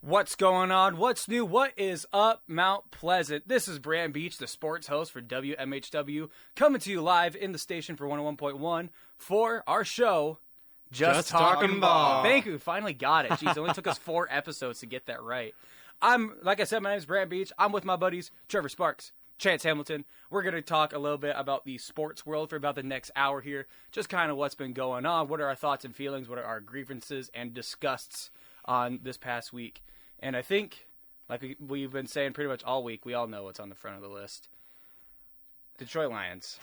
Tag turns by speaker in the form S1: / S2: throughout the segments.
S1: What's going on? What's new? What is up, Mount Pleasant? This is Brandt Beach, the sports host for WHMW, coming to you live in the station for 101.1 for our show, Just Talkin' Ball. Thank you. Finally got it. Jeez, it only took us 4 episodes to get that right. Like I said, my name is Brandt Beach. I'm with my buddies, Trevor Sparks, Chance Hamilton. We're going to talk a little bit about the sports world for about the next hour here. Just kind of what's been going on. What are our thoughts and feelings? What are our grievances and disgusts on this past week? And I think, like we've been saying pretty much all week, we all know what's on the front of the list. Detroit Lions.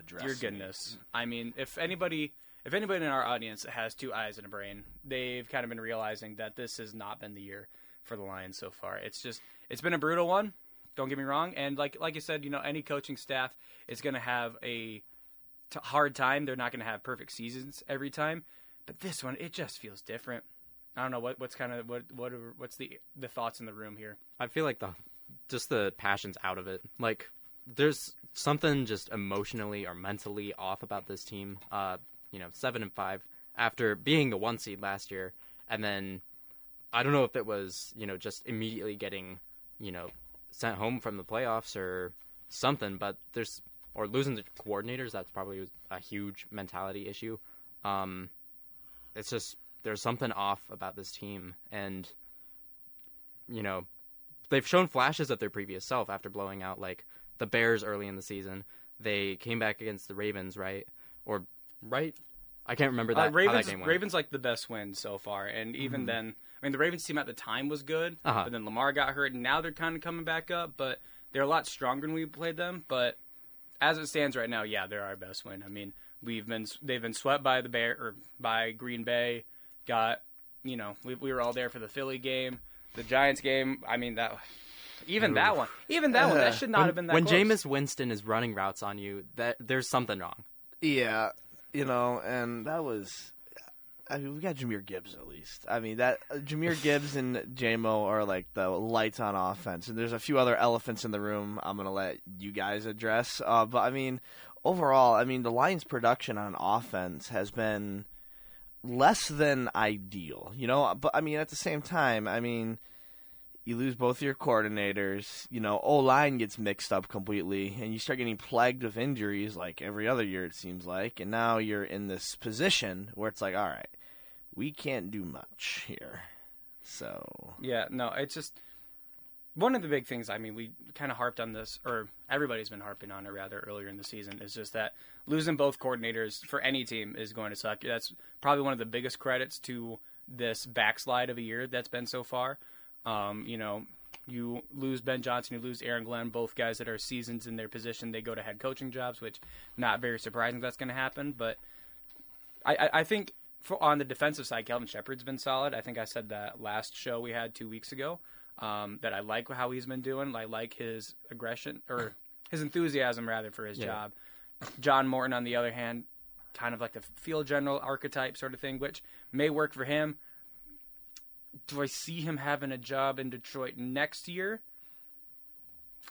S1: Dear goodness. I mean, if anybody in our audience has 2 eyes and a brain, they've kind of been realizing that this has not been the year for the Lions so far. It's been a brutal one. Don't get me wrong. And like you said, any coaching staff is going to have a hard time. They're not going to have perfect seasons every time. But this one, it just feels different. I don't know what's the thoughts in the room here.
S2: I feel like the passion's out of it. Like there's something just emotionally or mentally off about this team. 7-5 after being the 1 seed last year, and then I don't know if it was just immediately getting sent home from the playoffs or something, but losing the coordinators. That's probably a huge mentality issue. It's just. There's something off about this team, and, they've shown flashes of their previous self after blowing out, like, the Bears early in the season. They came back against the Ravens, right? Or, right? I can't remember that, how that game went.
S1: Ravens, like, the best win so far, and even then, I mean, the Ravens team at the time was good, but then Lamar got hurt, and now they're kind of coming back up, but they're a lot stronger when we played them, but as it stands right now, yeah, they're our best win. I mean, they've been swept by by Green Bay. We were all there for the Philly game, the Giants game. I mean, that one, that should not have been that
S2: when
S1: close.
S2: Jameis Winston is running routes on you, there's something wrong.
S3: Yeah, and that was. I mean, we got Jahmyr Gibbs at least. I mean, that Jahmyr Gibbs and J-Mo are like the lights on offense, and there's a few other elephants in the room. I'm gonna let you guys address. But I mean, overall, the Lions' production on offense has been less than ideal, but at the same time, you lose both your coordinators, O-line gets mixed up completely, and you start getting plagued with injuries like every other year, it seems like, and now you're in this position where it's like, all right, we can't do much here. So
S1: yeah, no, it's just one of the big things, we kind of harped on this, or everybody's been harping on it rather earlier in the season, is just that losing both coordinators for any team is going to suck. That's probably one of the biggest credits to this backslide of a year that's been so far. You lose Ben Johnson, you lose Aaron Glenn, both guys that are seasoned in their position. They go to head coaching jobs, which not very surprising that's going to happen. But I think on the defensive side, Kelvin Shepard's been solid. I think I said that last show we had 2 weeks ago. That I like how he's been doing. I like his aggression, or his enthusiasm, rather, for his job. John Morton, on the other hand, kind of like the field general archetype sort of thing, which may work for him. Do I see him having a job in Detroit next year?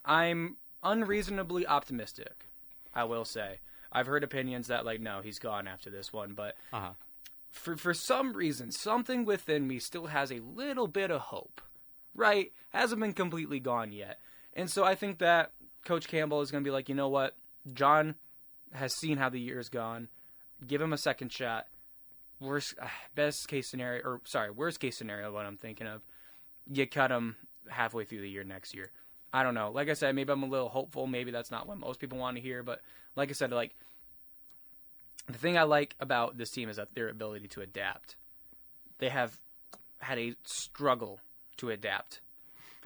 S1: I'm unreasonably optimistic, I will say. I've heard opinions that, no, he's gone after this one, but for some reason, something within me still has a little bit of hope. Right, hasn't been completely gone yet. And so I think that Coach Campbell is going to be like, you know what? John has seen how the year's gone. Give him a second shot. Worst case scenario, what I'm thinking of, you cut him halfway through the year next year. I don't know. Like I said, maybe I'm a little hopeful. Maybe that's not what most people want to hear. But like I said, the thing I like about this team is that their ability to adapt. They have had a struggle to adapt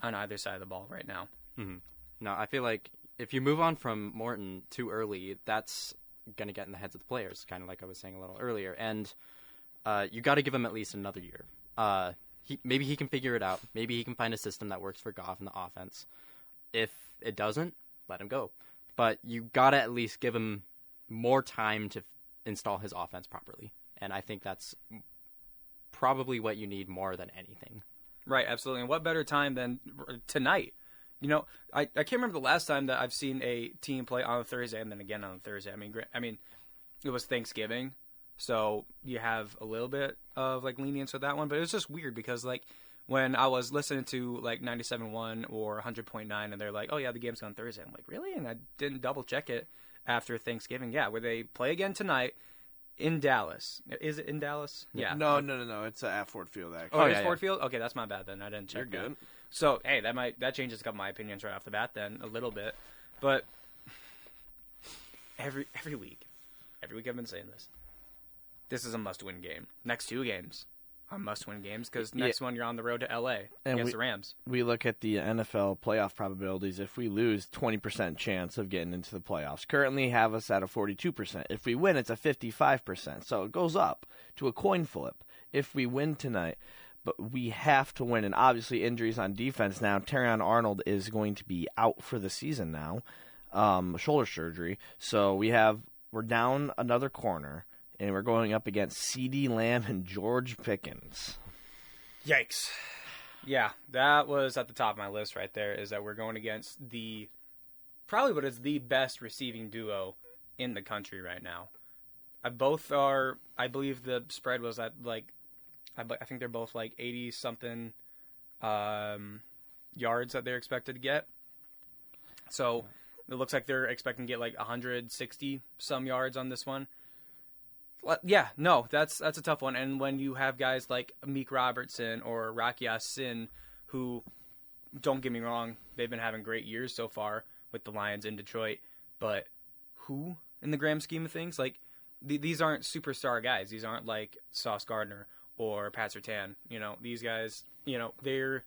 S1: on either side of the ball right now.
S2: Mm-hmm. No, I feel like if you move on from Morton too early, that's going to get in the heads of the players, kind of like I was saying a little earlier. And you got to give him at least another year. Maybe he can figure it out. Maybe he can find a system that works for Goff in the offense. If it doesn't, let him go. But you got to at least give him more time to install his offense properly. And I think that's probably what you need more than anything.
S1: Right, absolutely. And what better time than tonight? I can't remember the last time that I've seen a team play on a Thursday and then again on a Thursday. I mean, it was Thanksgiving, so you have a little bit of lenience with that one. But it was just weird because when I was listening to like 97.1 or 100.9, and they're like, "Oh yeah, the game's on Thursday." I'm like, "Really?" And I didn't double check it after Thanksgiving. Yeah, where they play again tonight in Dallas. Is it in Dallas? Yeah.
S3: No. It's at Ford Field, actually.
S1: Oh, it's Ford Field. Okay, that's my bad then. I didn't check.
S3: You're good.
S1: So hey, that changes a couple of my opinions right off the bat then a little bit, but every week I've been saying this. This is a must-win game. Next 2 games are must-win games because next one you're on the road to L.A. against the Rams.
S3: We look at the NFL playoff probabilities. If we lose, 20% chance of getting into the playoffs. Currently have us at a 42%. If we win, it's a 55%. So it goes up to a coin flip if we win tonight. But we have to win, and obviously injuries on defense now. Terrion Arnold is going to be out for the season now, shoulder surgery. So we're down another corner, and we're going up against CeeDee Lamb and George Pickens.
S1: Yikes. Yeah, that was at the top of my list right there, is that we're going against probably what is the best receiving duo in the country right now. Both are, I believe the spread was at like, I think they're both like 80-something yards that they're expected to get. So it looks like they're expecting to get like 160-some yards on this one. Yeah, no, that's a tough one. And when you have guys like Meek Robertson or Rocky Ya-Sin, who, don't get me wrong, they've been having great years so far with the Lions in Detroit, but who, in the grand scheme of things, like, these aren't superstar guys. These aren't like Sauce Gardner or Pat Surtain. These guys, they're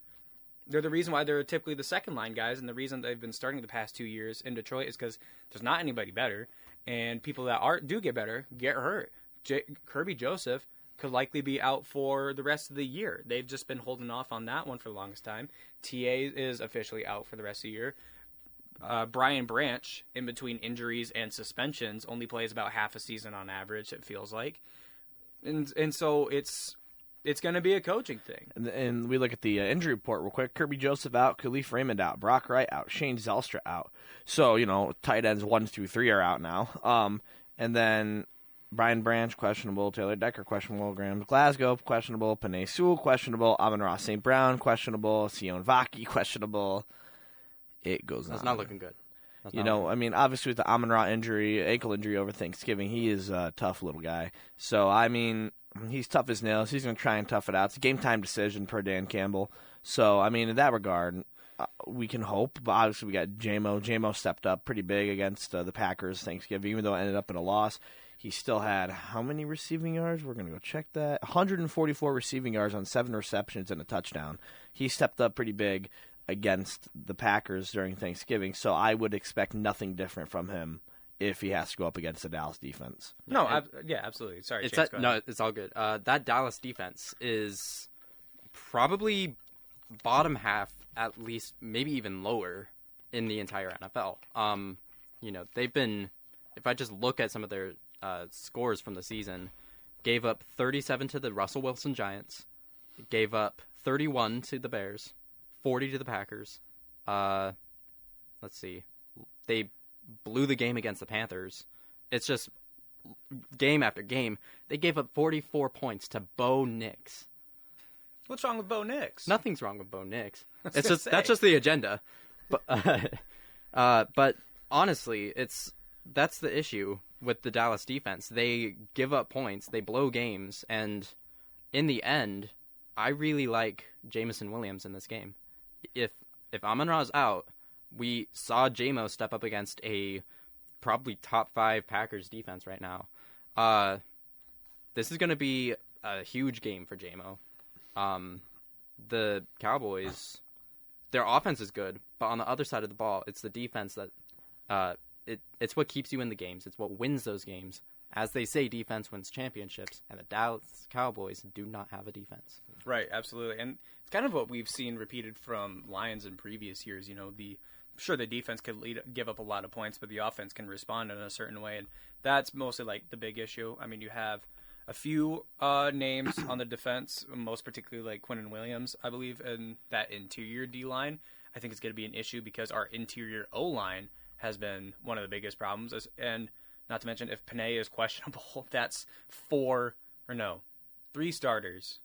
S1: the reason why they're typically the second line guys, and the reason they've been starting the past 2 years in Detroit is because there's not anybody better, and people that do get better get hurt. Kirby Joseph could likely be out for the rest of the year. They've just been holding off on that one for the longest time. TA is officially out for the rest of the year. Brian Branch, in between injuries and suspensions, only plays about half a season on average, it feels like. And so it's going to be a coaching thing.
S3: And we look at the injury report real quick. Kirby Joseph out, Khalif Raymond out, Brock Wright out, Shane Zelstra out. So, tight ends 1 through 3 are out now. And then Brian Branch, questionable. Taylor Decker, questionable. Graham Glasgow, questionable. Panay Sewell, questionable. Amon-Ra St. Brown, questionable. Sion Vaki, questionable. It goes on.
S2: That's not looking good.
S3: Obviously with the Amon-Ra ankle injury over Thanksgiving, he is a tough little guy. So, he's tough as nails. He's going to try and tough it out. It's a game-time decision per Dan Campbell. So, in that regard, we can hope. But obviously we got JMO. JMO stepped up pretty big against the Packers Thanksgiving, even though it ended up in a loss. He still had how many receiving yards? We're going to go check that. 144 receiving yards on 7 receptions and a touchdown. He stepped up pretty big against the Packers during Thanksgiving, so I would expect nothing different from him if he has to go up against the Dallas defense.
S1: No, absolutely. Sorry, Chase, go ahead.
S2: No, it's all good. That Dallas defense is probably bottom half, at least, maybe even lower in the entire NFL. They've been, if I just look at some of their scores from the season, gave up 37 to the Russell Wilson Giants, gave up 31 to the Bears, 40 to the Packers. Let's see. They blew the game against the Panthers. It's just game after game. They gave up 44 points to Bo Nix.
S1: What's wrong with Bo Nix?
S2: Nothing's wrong with Bo Nix. That's just the agenda. But honestly, that's the issue with the Dallas defense. They give up points, they blow games, and in the end, I really like Jameson Williams in this game. If Amon-Ra's out, we saw JMO step up against a probably top 5 Packers defense right now. This is going to be a huge game for JMO. The Cowboys, their offense is good, but on the other side of the ball, it's the defense that it's what keeps you in the games. It's what wins those games. As they say, defense wins championships, and the Dallas Cowboys do not have a defense.
S1: Right, absolutely. And it's kind of what we've seen repeated from Lions in previous years. The defense could give up a lot of points, but the offense can respond in a certain way, and that's mostly like the big issue. You have a few names on the defense, most particularly like Quinnen Williams, I believe, in that interior D-line. I think it's going to be an issue because our interior O-line has been one of the biggest problems, and not to mention if Panay is questionable, that's 3 starters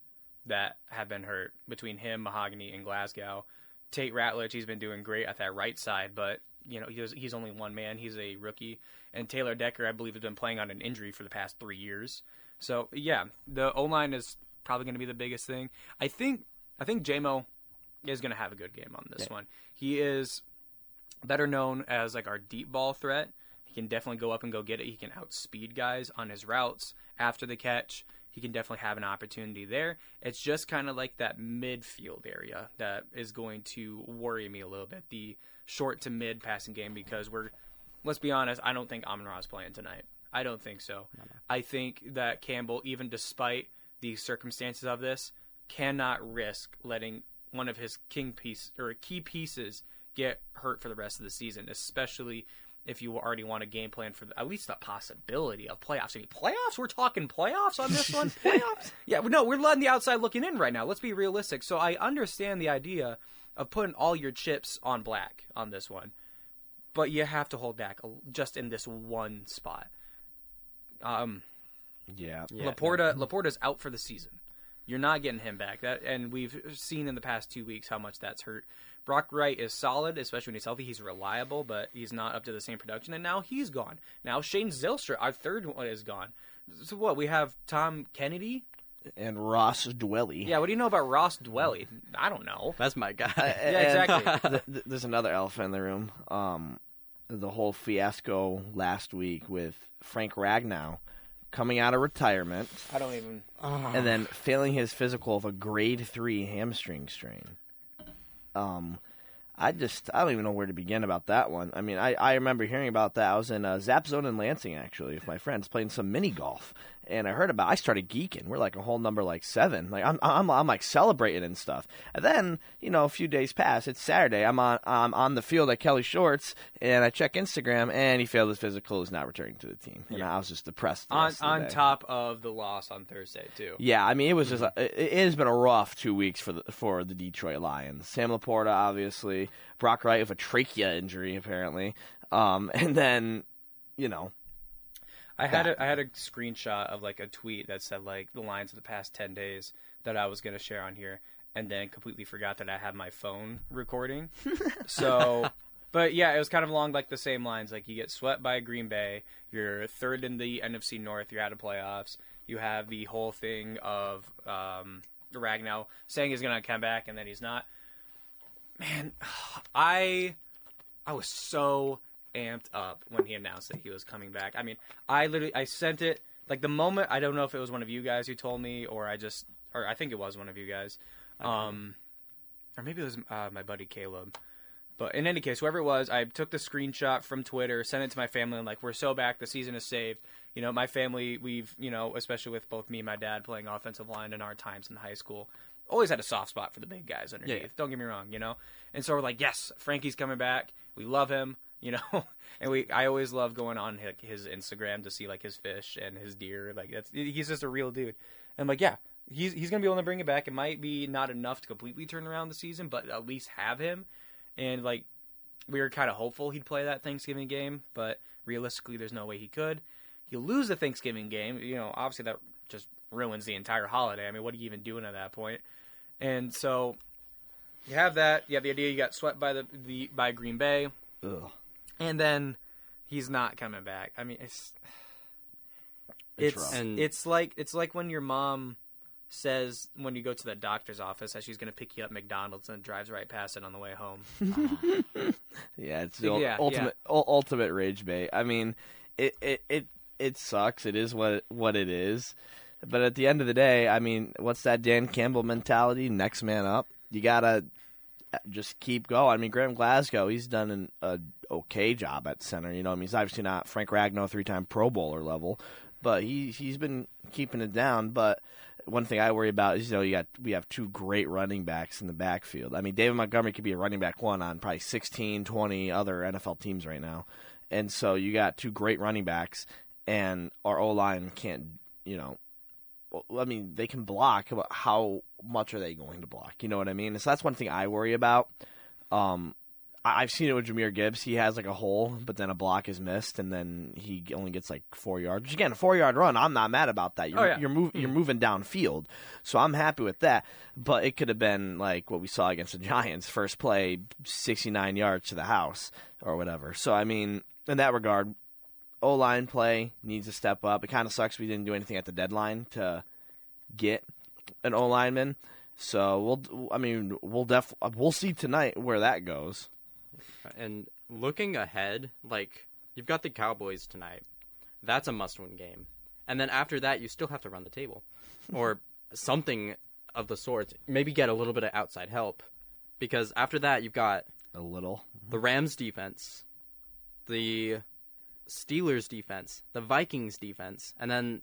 S1: that have been hurt between him, Mahogany, and Glasgow. Tate Ratledge, he's been doing great at that right side, but he's only one man. He's a rookie. And Taylor Decker, I believe, has been playing on an injury for the past 3 years. So, yeah, the O-line is probably going to be the biggest thing. I think J-Mo is going to have a good game on this one. He is better known as like our deep ball threat. He can definitely go up and go get it. He can outspeed guys on his routes after the catch. He can definitely have an opportunity there. It's just kind of like that midfield area that is going to worry me a little bit, the short to mid passing game, because let's be honest, I don't think Amon-Ra is playing tonight. I don't think so. No. I think that Campbell, even despite the circumstances of this, cannot risk letting one of his key pieces get hurt for the rest of the season, especially if you already want a game plan for at least the possibility of playoffs. I mean, playoffs? We're talking playoffs on this one? Playoffs? Yeah, no, we're letting the outside looking in right now. Let's be realistic. So I understand the idea of putting all your chips on black on this one, but you have to hold back just in this one spot. Laporta's out for the season. You're not getting him back. And we've seen in the past 2 weeks how much that's hurt. Brock Wright is solid, especially when he's healthy. He's reliable, but he's not up to the same production. And now he's gone. Now Shane Zylstra, our third one, is gone. So what? We have Tom Kennedy
S3: and Ross Dwelly.
S1: Yeah, what do you know about Ross Dwelly? I don't know.
S2: That's my guy.
S1: Yeah, exactly.
S3: There's another elephant in the room. The whole fiasco last week with Frank Ragnow coming out of retirement.
S1: I don't even.
S3: And then failing his physical of a grade 3 hamstring strain. I don't even know where to begin about that one. I mean, I remember hearing about that. I was in Zap Zone in Lansing, actually, with my friends playing some mini golf, and I started geeking. We're like a whole number like 7. Like I'm like celebrating and stuff. And then a few days pass. It's Saturday. I'm on the field at Kelly Shorts, and I check Instagram, and he failed his physical. Is not returning to the team, and I was just depressed.
S1: On top of the loss on Thursday too.
S3: Yeah, I mean it was just it has been a rough 2 weeks for the Detroit Lions. Sam Laporta, obviously. Brock Wright with a trachea injury, apparently, and then,
S1: I had a screenshot of like a tweet that said like the lines of the past 10 days that I was going to share on here, and then completely forgot that I had my phone recording. So, but yeah, it was kind of along like the same lines. Like you get swept by Green Bay, you're third in the NFC North, you're out of playoffs. You have the whole thing of Ragnow saying he's going to come back and then he's not. Man, I was so amped up when he announced that he was coming back. I mean, I sent it like the moment. I don't know if it was one of you guys who told me, or I think it was one of you guys, or maybe it was my buddy Caleb. But in any case, whoever it was, I took the screenshot from Twitter, sent it to my family, and like, we're so back. The season is saved. My family, we've especially with both me and my dad playing offensive line in our times in high school, always had a soft spot for the big guys underneath. Yeah. Don't get me wrong, And so we're like, yes, Frankie's coming back. We love him, And I always love going on his Instagram to see like his fish and his deer. Like he's just a real dude. And I'm like, yeah, he's gonna be able to bring it back. It might be not enough to completely turn around the season, but at least have him. And like we were kind of hopeful he'd play that Thanksgiving game, but realistically, there's no way he could. He'll lose the Thanksgiving game. Obviously that just ruins the entire holiday. I mean, what are you even doing at that point? And so you have that. You have the idea you got swept by Green Bay.
S3: Ugh.
S1: And then he's not coming back. I mean, it's like when your mom says when you go to the doctor's office that she's going to pick you up at McDonald's and drives right past it on the way home.
S3: Yeah, it's the ultimate rage bait. I mean, it sucks. It is what it is. But at the end of the day, I mean, what's that Dan Campbell mentality? Next man up. You got to just keep going. I mean, Graham Glasgow, he's done an okay job at center. I mean, he's obviously not Frank Ragnow 3-time Pro Bowler level, but he's been keeping it down. But one thing I worry about is, we have 2 great running backs in the backfield. I mean, David Montgomery could be a running back 1 on probably 16, 20 other NFL teams right now. And so you got 2 great running backs, and our O-line can't, I mean, they can block, but how much are they going to block? You know what I mean? So that's one thing I worry about. I've seen it with Jahmyr Gibbs. He has like a hole, but then a block is missed, and then he only gets like 4 yards. Which again, a 4-yard run, I'm not mad about that. You're moving downfield, so I'm happy with that. But it could have been like what we saw against the Giants. First play, 69 yards to the house or whatever. So I mean, in that regard, O-line play needs to step up. It kind of sucks we didn't do anything at the deadline to get an O-lineman. So we'll see tonight where that goes.
S2: And looking ahead, like, you've got the Cowboys tonight. That's a must-win game. And then after that, you still have to run the table. Or something of the sort. Maybe get a little bit of outside help. Because after that, you've got the Rams defense, the Steelers defense, the Vikings defense, and then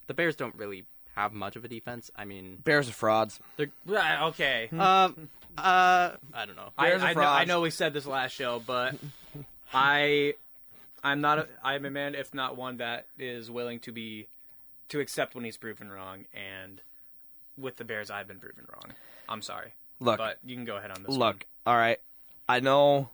S2: the Bears don't really have much of a defense. I mean,
S3: Bears are frauds.
S1: Okay.
S2: I don't know.
S1: I know we said this last show, but I'm a man, if not one, that is willing to accept when he's proven wrong. And with the Bears, I've been proven wrong. I'm sorry.
S3: Look,
S1: but you can go ahead on this.
S3: Look, all right. I know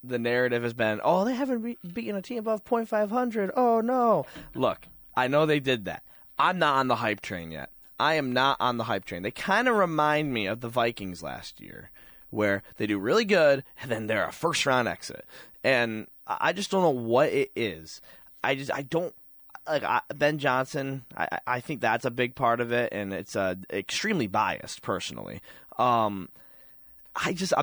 S3: the narrative has been, oh, they haven't beaten a team above .500. Oh no. Look, I know they did that. I'm not on the hype train yet. I am not on the hype train. They kind of remind me of the Vikings last year, where they do really good, and then they're a first-round exit. And I just don't know what it is. I don't like Ben Johnson. I think that's a big part of it, and it's extremely biased, personally. I'm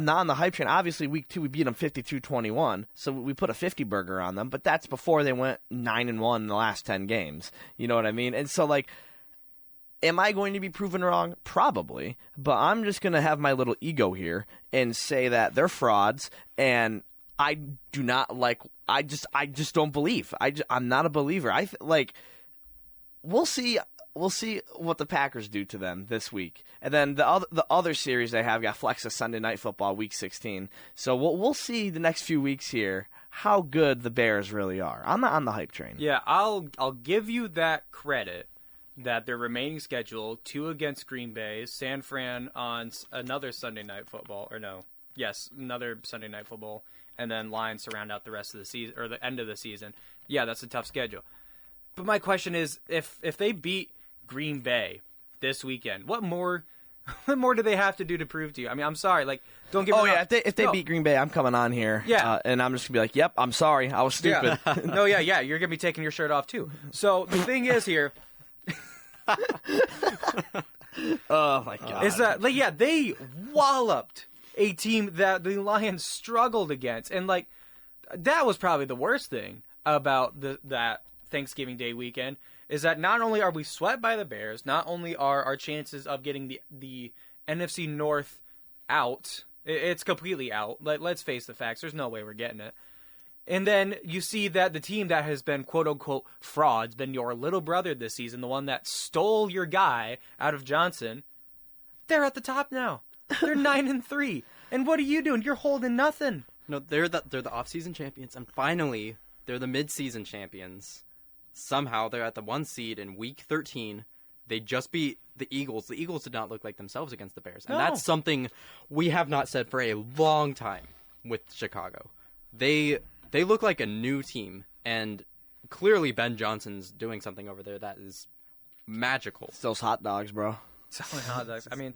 S3: not on the hype train. Obviously, week 2, we beat them 52-21, so we put a 50 burger on them, but that's before they went 9-1 in the last 10 games. You know what I mean? And so, like, am I going to be proven wrong? Probably, but I'm just going to have my little ego here and say that they're frauds, and I do not like – I just don't believe. I'm not a believer. We'll see – We'll see what the Packers do to them this week. And then the other series they have got Flexa Sunday Night Football, Week 16. So we'll see the next few weeks here how good the Bears really are. I'm not on the hype train.
S1: Yeah, I'll give you that credit that their remaining schedule, 2 against Green Bay, San Fran on another Sunday Night Football, another Sunday Night Football, and then Lions to round out the rest of the season, or the end of the season. Yeah, that's a tough schedule. But my question is, if they beat Green Bay this weekend, what more do they have to do to prove to you? I mean, I'm sorry, like, don't get me wrong.
S3: If they beat Green Bay, I'm coming on here, and I'm just gonna be like, yep, I'm sorry, I was stupid.
S1: Yeah. You're gonna be taking your shirt off too. So the thing is here,
S3: oh my god,
S1: is that they walloped a team that the Lions struggled against, and like that was probably the worst thing about that Thanksgiving Day weekend. Is that not only are we swept by the Bears, not only are our chances of getting the NFC North out, it's completely out. Let's face the facts. There's no way we're getting it. And then you see that the team that has been quote-unquote frauds, been your little brother this season, the one that stole your guy out of Johnson, they're at the top now. They're 9-3. And what are you doing? You're holding nothing.
S2: No, they're the off-season champions, and finally, they're the mid-season champions. Somehow they're at the 1 seed in Week 13. They just beat the Eagles. The Eagles did not look like themselves against the Bears. And that's something we have not said for a long time with Chicago. They look like a new team. And clearly Ben Johnson's doing something over there that is magical.
S3: It's those hot dogs, bro.
S1: Selling hot dogs. I mean,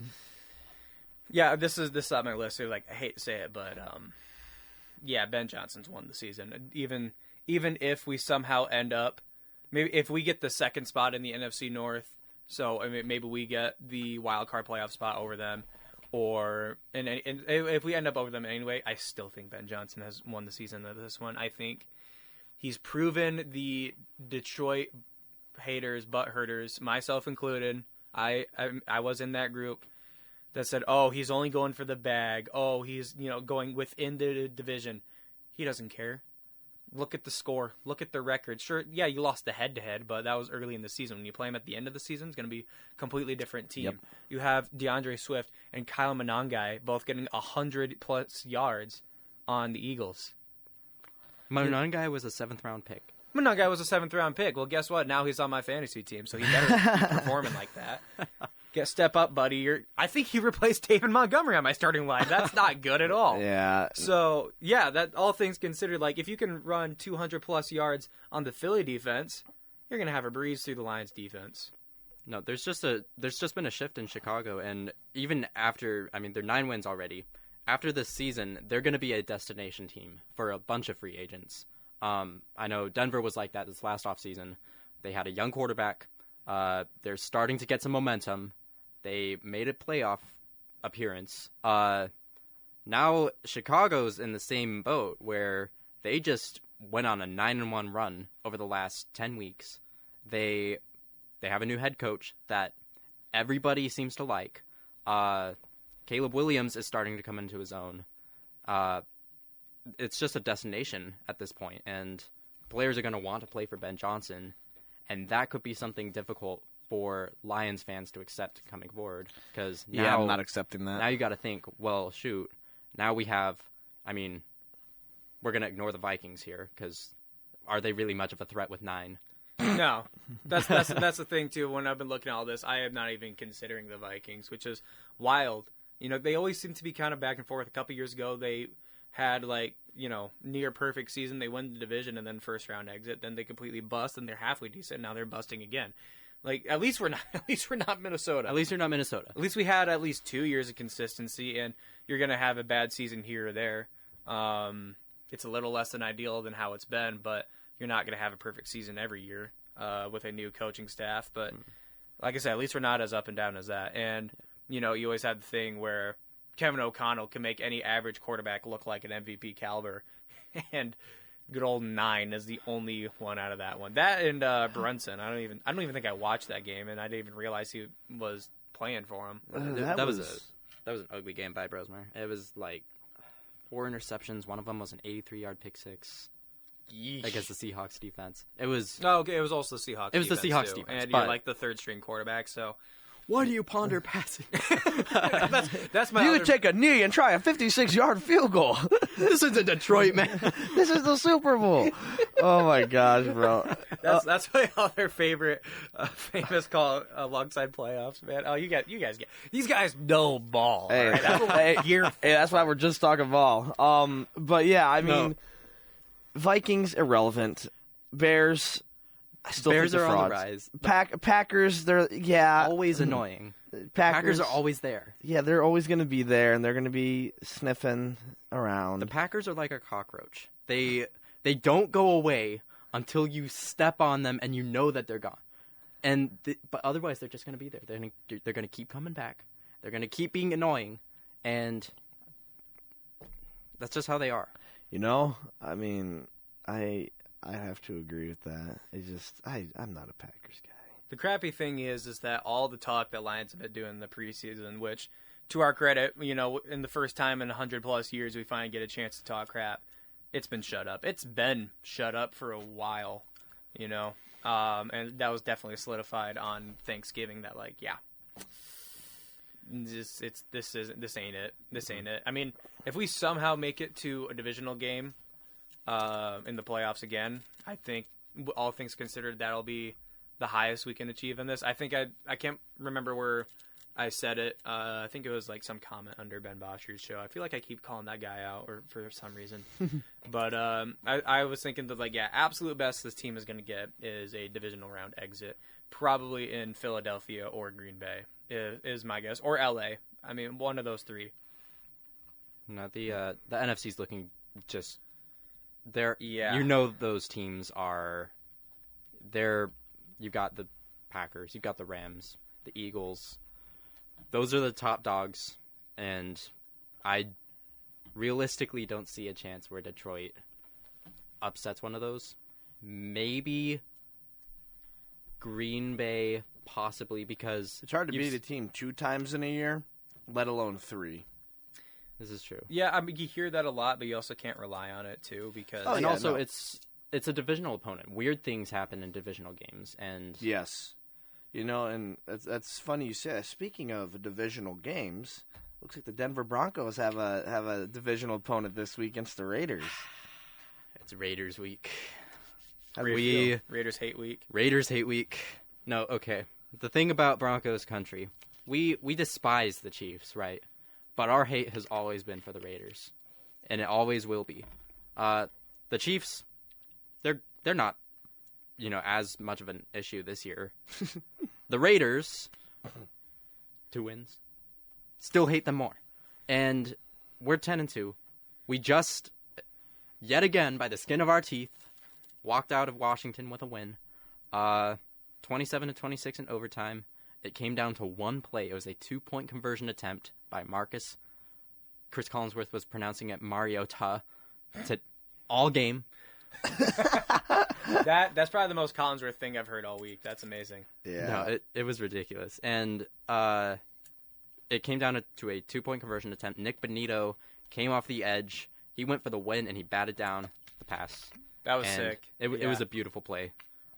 S1: yeah, this is on my list. So, like, I hate to say it, but yeah, Ben Johnson's won the season. Even if we somehow end up, maybe if we get the second spot in the NFC North, so I mean, maybe we get the wild card playoff spot over them, and if we end up over them anyway, I still think Ben Johnson has won the season of this one. I think he's proven the Detroit haters, butt hurters, myself included. I was in that group that said, "Oh, he's only going for the bag. Oh, he's going within the division." He doesn't care. Look at the score. Look at the record. Sure, yeah, you lost the head-to-head, but that was early in the season. When you play him at the end of the season, it's going to be a completely different team. Yep. You have DeAndre Swift and Kyle Monangai both getting 100-plus yards on the Eagles.
S2: Monangai was a 7th-round pick.
S1: Monangai was a 7th-round pick. Well, guess what? Now he's on my fantasy team, so he better be performing like that. step up, buddy. I think he replaced David Montgomery on my starting line. That's not good at all.
S3: Yeah.
S1: So, yeah, that all things considered, like, if you can run 200-plus yards on the Philly defense, you're going to have a breeze through the Lions defense.
S2: No, there's just been a shift in Chicago, and even after, I mean, they're 9 wins already. After this season, they're going to be a destination team for a bunch of free agents. I know Denver was like that this last offseason. They had a young quarterback. They're starting to get some momentum. They made a playoff appearance. Now Chicago's in the same boat where they just went on a 9-1 run over the last 10 weeks. They have a new head coach that everybody seems to like. Caleb Williams is starting to come into his own. It's just a destination at this point, and players are going to want to play for Ben Johnson, and that could be something difficult for Lions fans to accept coming forward. Because now,
S3: I'm not accepting that.
S2: Now you got to think, well, shoot, now we have, I mean, we're going to ignore the Vikings here, because are they really much of a threat with 9?
S1: No, that's the thing too. When I've been looking at all this, I am not even considering the Vikings, which is wild. You know, they always seem to be kind of back and forth. A couple years ago, they had near perfect season. They win the division and then first round exit. Then they completely bust, and they're halfway decent. Now they're busting again. Like, at least we're not Minnesota.
S2: At least you're not Minnesota.
S1: At least we had at least 2 years of consistency, and you're going to have a bad season here or there. It's a little less than ideal than how it's been, but you're not going to have a perfect season every year with a new coaching staff. But like I said, at least we're not as up and down as that. And, you always had the thing where Kevin O'Connell can make any average quarterback look like an MVP caliber. And good old 9 is the only one out of that one. That and Brunson. I don't even think I watched that game, and I didn't even realize he was playing for him.
S2: That was an ugly game by Brosmer. It was like 4 interceptions. One of them was an 83-yard pick six.
S1: Yeesh.
S2: Against the Seahawks defense. It was
S1: okay. It was also the Seahawks.
S2: It was the Seahawks
S1: too.
S2: defense,
S1: And
S2: but
S1: you're like the third string quarterback. So
S2: why do you ponder passing?
S1: that's my.
S3: You could take a knee and try a 56-yard field goal.
S2: This isn't Detroit, man.
S3: This is the Super Bowl. Oh my gosh, bro.
S1: That's my other favorite famous call alongside playoffs, man. Oh, you guys get these guys know ball.
S3: Hey,
S1: right? That's what we're here for.
S3: Hey, that's why we're just talking ball. But yeah, I mean, Vikings irrelevant. Bears. I still
S2: Bears
S3: think
S2: are
S3: they're
S2: on the
S3: frauds.
S2: rise.
S3: Packers, they're
S2: Always annoying. Packers are always there.
S3: Yeah, they're always going to be there, and they're going to be sniffing around.
S2: The Packers are like a cockroach. They don't go away until you step on them and you know that they're gone. But otherwise, they're just going to be there. They're going to keep coming back. They're going to keep being annoying, and that's just how they are.
S3: I mean, I have to agree with that. I'm not a Packers guy.
S1: The crappy thing is that all the talk that Lions have been doing in the preseason, which, to our credit, in the first time in 100-plus years we finally get a chance to talk crap, it's been shut up. It's been shut up for a while, and that was definitely solidified on Thanksgiving that, this ain't it. This ain't it. I mean, if we somehow make it to a divisional game in the playoffs again, I think, all things considered, that'll be the highest we can achieve in this. I think I can't remember where I said it. I think it was like some comment under Ben Bosher's show. I feel like I keep calling that guy out for some reason. But I was thinking that, absolute best this team is going to get is a divisional round exit, probably in Philadelphia or Green Bay is my guess, or LA. I mean, one of those three.
S2: No, the NFC's looking just there.
S1: Yeah,
S2: those teams are there. You've got the Packers, you've got the Rams, the Eagles. Those are the top dogs, and I realistically don't see a chance where Detroit upsets one of those. Maybe Green Bay, possibly, because
S3: it's hard to beat a team 2 times in a year, let alone 3.
S2: This is true.
S1: Yeah, I mean, you hear that a lot, but you also can't rely on it, too, because...
S2: It's a divisional opponent. Weird things happen in divisional games, and
S3: yes, and that's funny you say that. Speaking of divisional games, looks like the Denver Broncos have a divisional opponent this week against the Raiders.
S2: It's Raiders week.
S1: Raiders hate week.
S2: Raiders hate week. No, okay. The thing about Broncos country we despise the Chiefs, right? But our hate has always been for the Raiders, and it always will be. The Chiefs, they're not, as much of an issue this year. The Raiders, 2 wins, still hate them more, and we're 10-2. We just, yet again, by the skin of our teeth, walked out of Washington with a win. 27-26 in overtime. It came down to one play. It was a 2-point conversion attempt by Marcus. Chris Collinsworth was pronouncing it Mariota to all game.
S1: That's probably the most Collinsworth thing I've heard all week. That's amazing.
S3: Yeah.
S2: No, it was ridiculous. And it came down to a 2-point conversion attempt. Nick Benito came off the edge. He went for the win, and he batted down the pass.
S1: That was
S2: and
S1: sick.
S2: It was a beautiful play.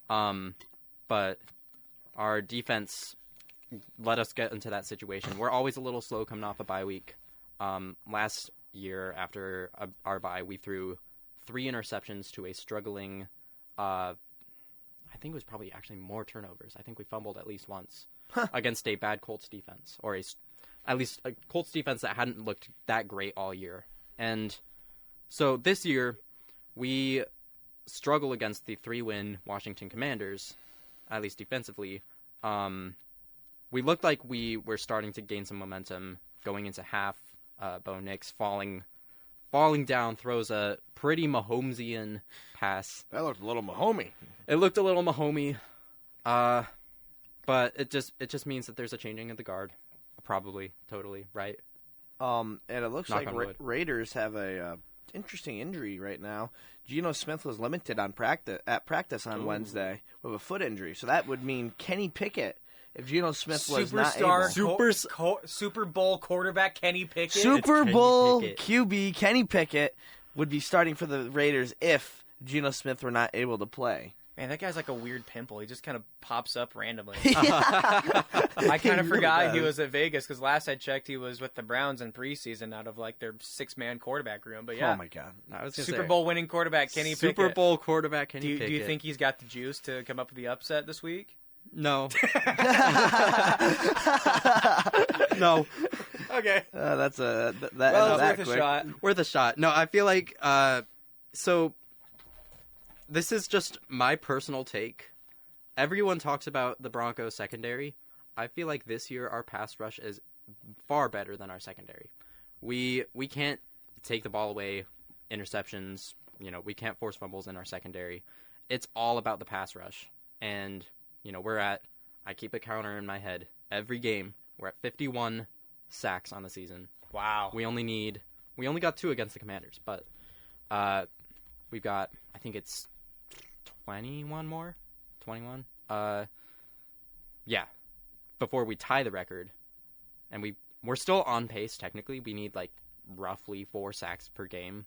S2: But our defense let us get into that situation. We're always a little slow coming off a bye week. Last year, after our bye, we threw 3 interceptions to a struggling, I think it was probably actually more turnovers. I think we fumbled at least once against a bad Colts defense, or at least a Colts defense that hadn't looked that great all year. And so this year, we struggle against the 3-win Washington Commanders, at least defensively. We looked like we were starting to gain some momentum going into half. Bo Nix falling down, throws a pretty Mahomesian pass.
S3: That looked a little Mahomey.
S2: It looked a little Mahomey, but it just means that there's a changing of the guard, probably, totally, right?
S3: And it looks
S2: Knock
S3: like
S2: on wood.
S3: Raiders have a interesting injury right now. Geno Smith was limited on practice on Wednesday with a foot injury, so that would mean Kenny Pickett. If Geno Smith was not able,
S1: Super Bowl quarterback Kenny Pickett.
S3: Super Bowl
S2: Pickett.
S3: QB Kenny Pickett would be starting for the Raiders if Geno Smith were not able to play.
S1: Man, that guy's like a weird pimple. He just kind of pops up randomly.
S3: I
S1: I kind of forgot he was at Vegas because last I checked, he was with the Browns in preseason out of like their 6-man quarterback room. But yeah,
S3: Oh my God!
S2: I was gonna
S1: Super
S2: say,
S1: Bowl winning quarterback Kenny Pickett.
S2: Super Bowl quarterback Kenny Pickett.
S1: Do you think he's got the juice to come up with the upset this week?
S2: No. No.
S1: Okay.
S3: That's that.
S1: Well,
S3: that
S1: worth
S3: quick.
S1: a shot.
S2: Worth a shot. No, I feel like so this is just my personal take. Everyone talks about the Broncos secondary. I feel like this year our pass rush is far better than our secondary. We can't take the ball away, interceptions, we can't force fumbles in our secondary. It's all about the pass rush. And I keep a counter in my head. Every game, we're at 51 sacks on the season.
S1: Wow.
S2: We only got 2 against the Commanders, but we've got, I think it's 21 more? 21? Yeah. Before we tie the record. And we're still on pace, technically. We need, roughly 4 sacks per game.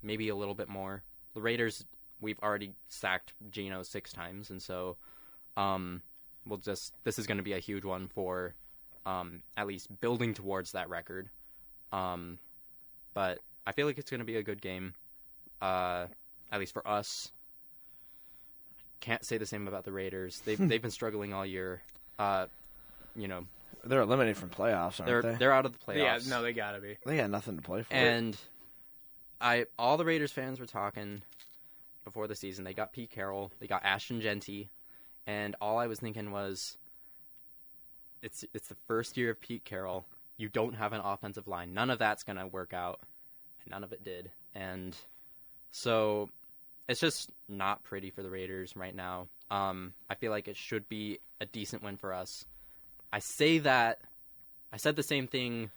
S2: Maybe a little bit more. The Raiders, we've already sacked Geno 6 times, and so this is going to be a huge one for at least building towards that record. But I feel like it's going to be a good game, at least for us. Can't say the same about the Raiders. They've been struggling all year. They're
S3: eliminated from playoffs, aren't they?
S2: They're out of the playoffs.
S1: Yeah, no, they gotta be.
S3: They got nothing to play for.
S2: And all the Raiders fans were talking before the season. They got Pete Carroll, they got Ashton Genty, and all I was thinking was, it's the first year of Pete Carroll. You don't have an offensive line. None of that's gonna work out, and none of it did. And so it's just not pretty for the Raiders right now. I feel like it should be a decent win for us. I said the same thing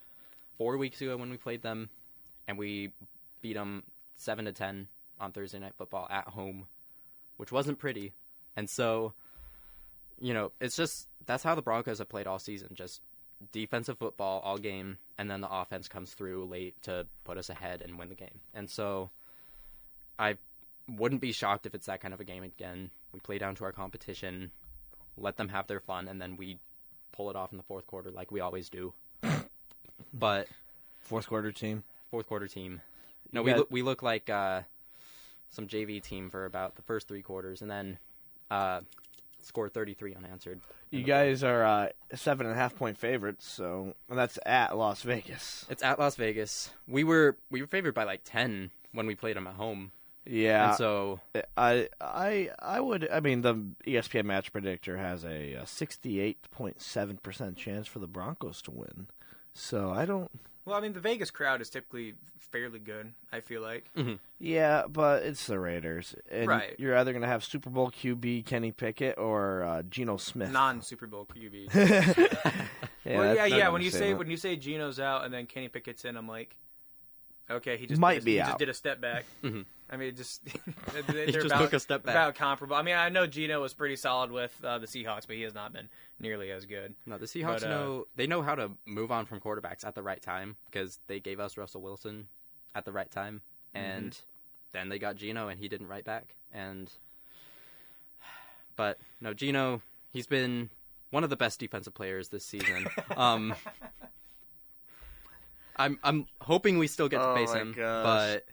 S2: 4 weeks ago when we played them, and we beat them 7-10 on Thursday Night Football at home, which wasn't pretty. And so, it's just, that's how the Broncos have played all season, just defensive football all game, and then the offense comes through late to put us ahead and win the game. And so I wouldn't be shocked if it's that kind of a game again. We play down to our competition, let them have their fun, and then we pull it off in the fourth quarter like we always do. But
S3: fourth quarter team.
S2: No, we look like some JV team for about the first 3 quarters, and then score 33 unanswered.
S3: You guys are 7.5-point favorites, and that's at Las Vegas.
S2: It's at Las Vegas. We were favored by like 10 when we played them at home.
S3: Yeah.
S2: And so
S3: I would. I mean, the ESPN Match Predictor has a 68.7% chance for the Broncos to win. So I don't.
S1: Well, I mean, the Vegas crowd is typically fairly good, I feel like.
S2: Mm-hmm.
S3: Yeah, but it's the Raiders. And
S1: right.
S3: You're either going to have Super Bowl QB Kenny Pickett or Geno Smith.
S1: Non-Super Bowl QB.
S3: Yeah,
S1: when you say Geno's out and then Kenny Pickett's in, I'm like, okay, he just did a step back.
S2: Mm-hmm.
S1: I mean, just
S2: he just took a step back.
S1: About comparable. I mean, I know Geno was pretty solid with the Seahawks, but he has not been nearly as good.
S2: No, the Seahawks know how to move on from quarterbacks at the right time because they gave us Russell Wilson at the right time, and then they got Geno, and he didn't write back. But no, Geno, he's been one of the best defensive players this season. I'm hoping we still get to face him, but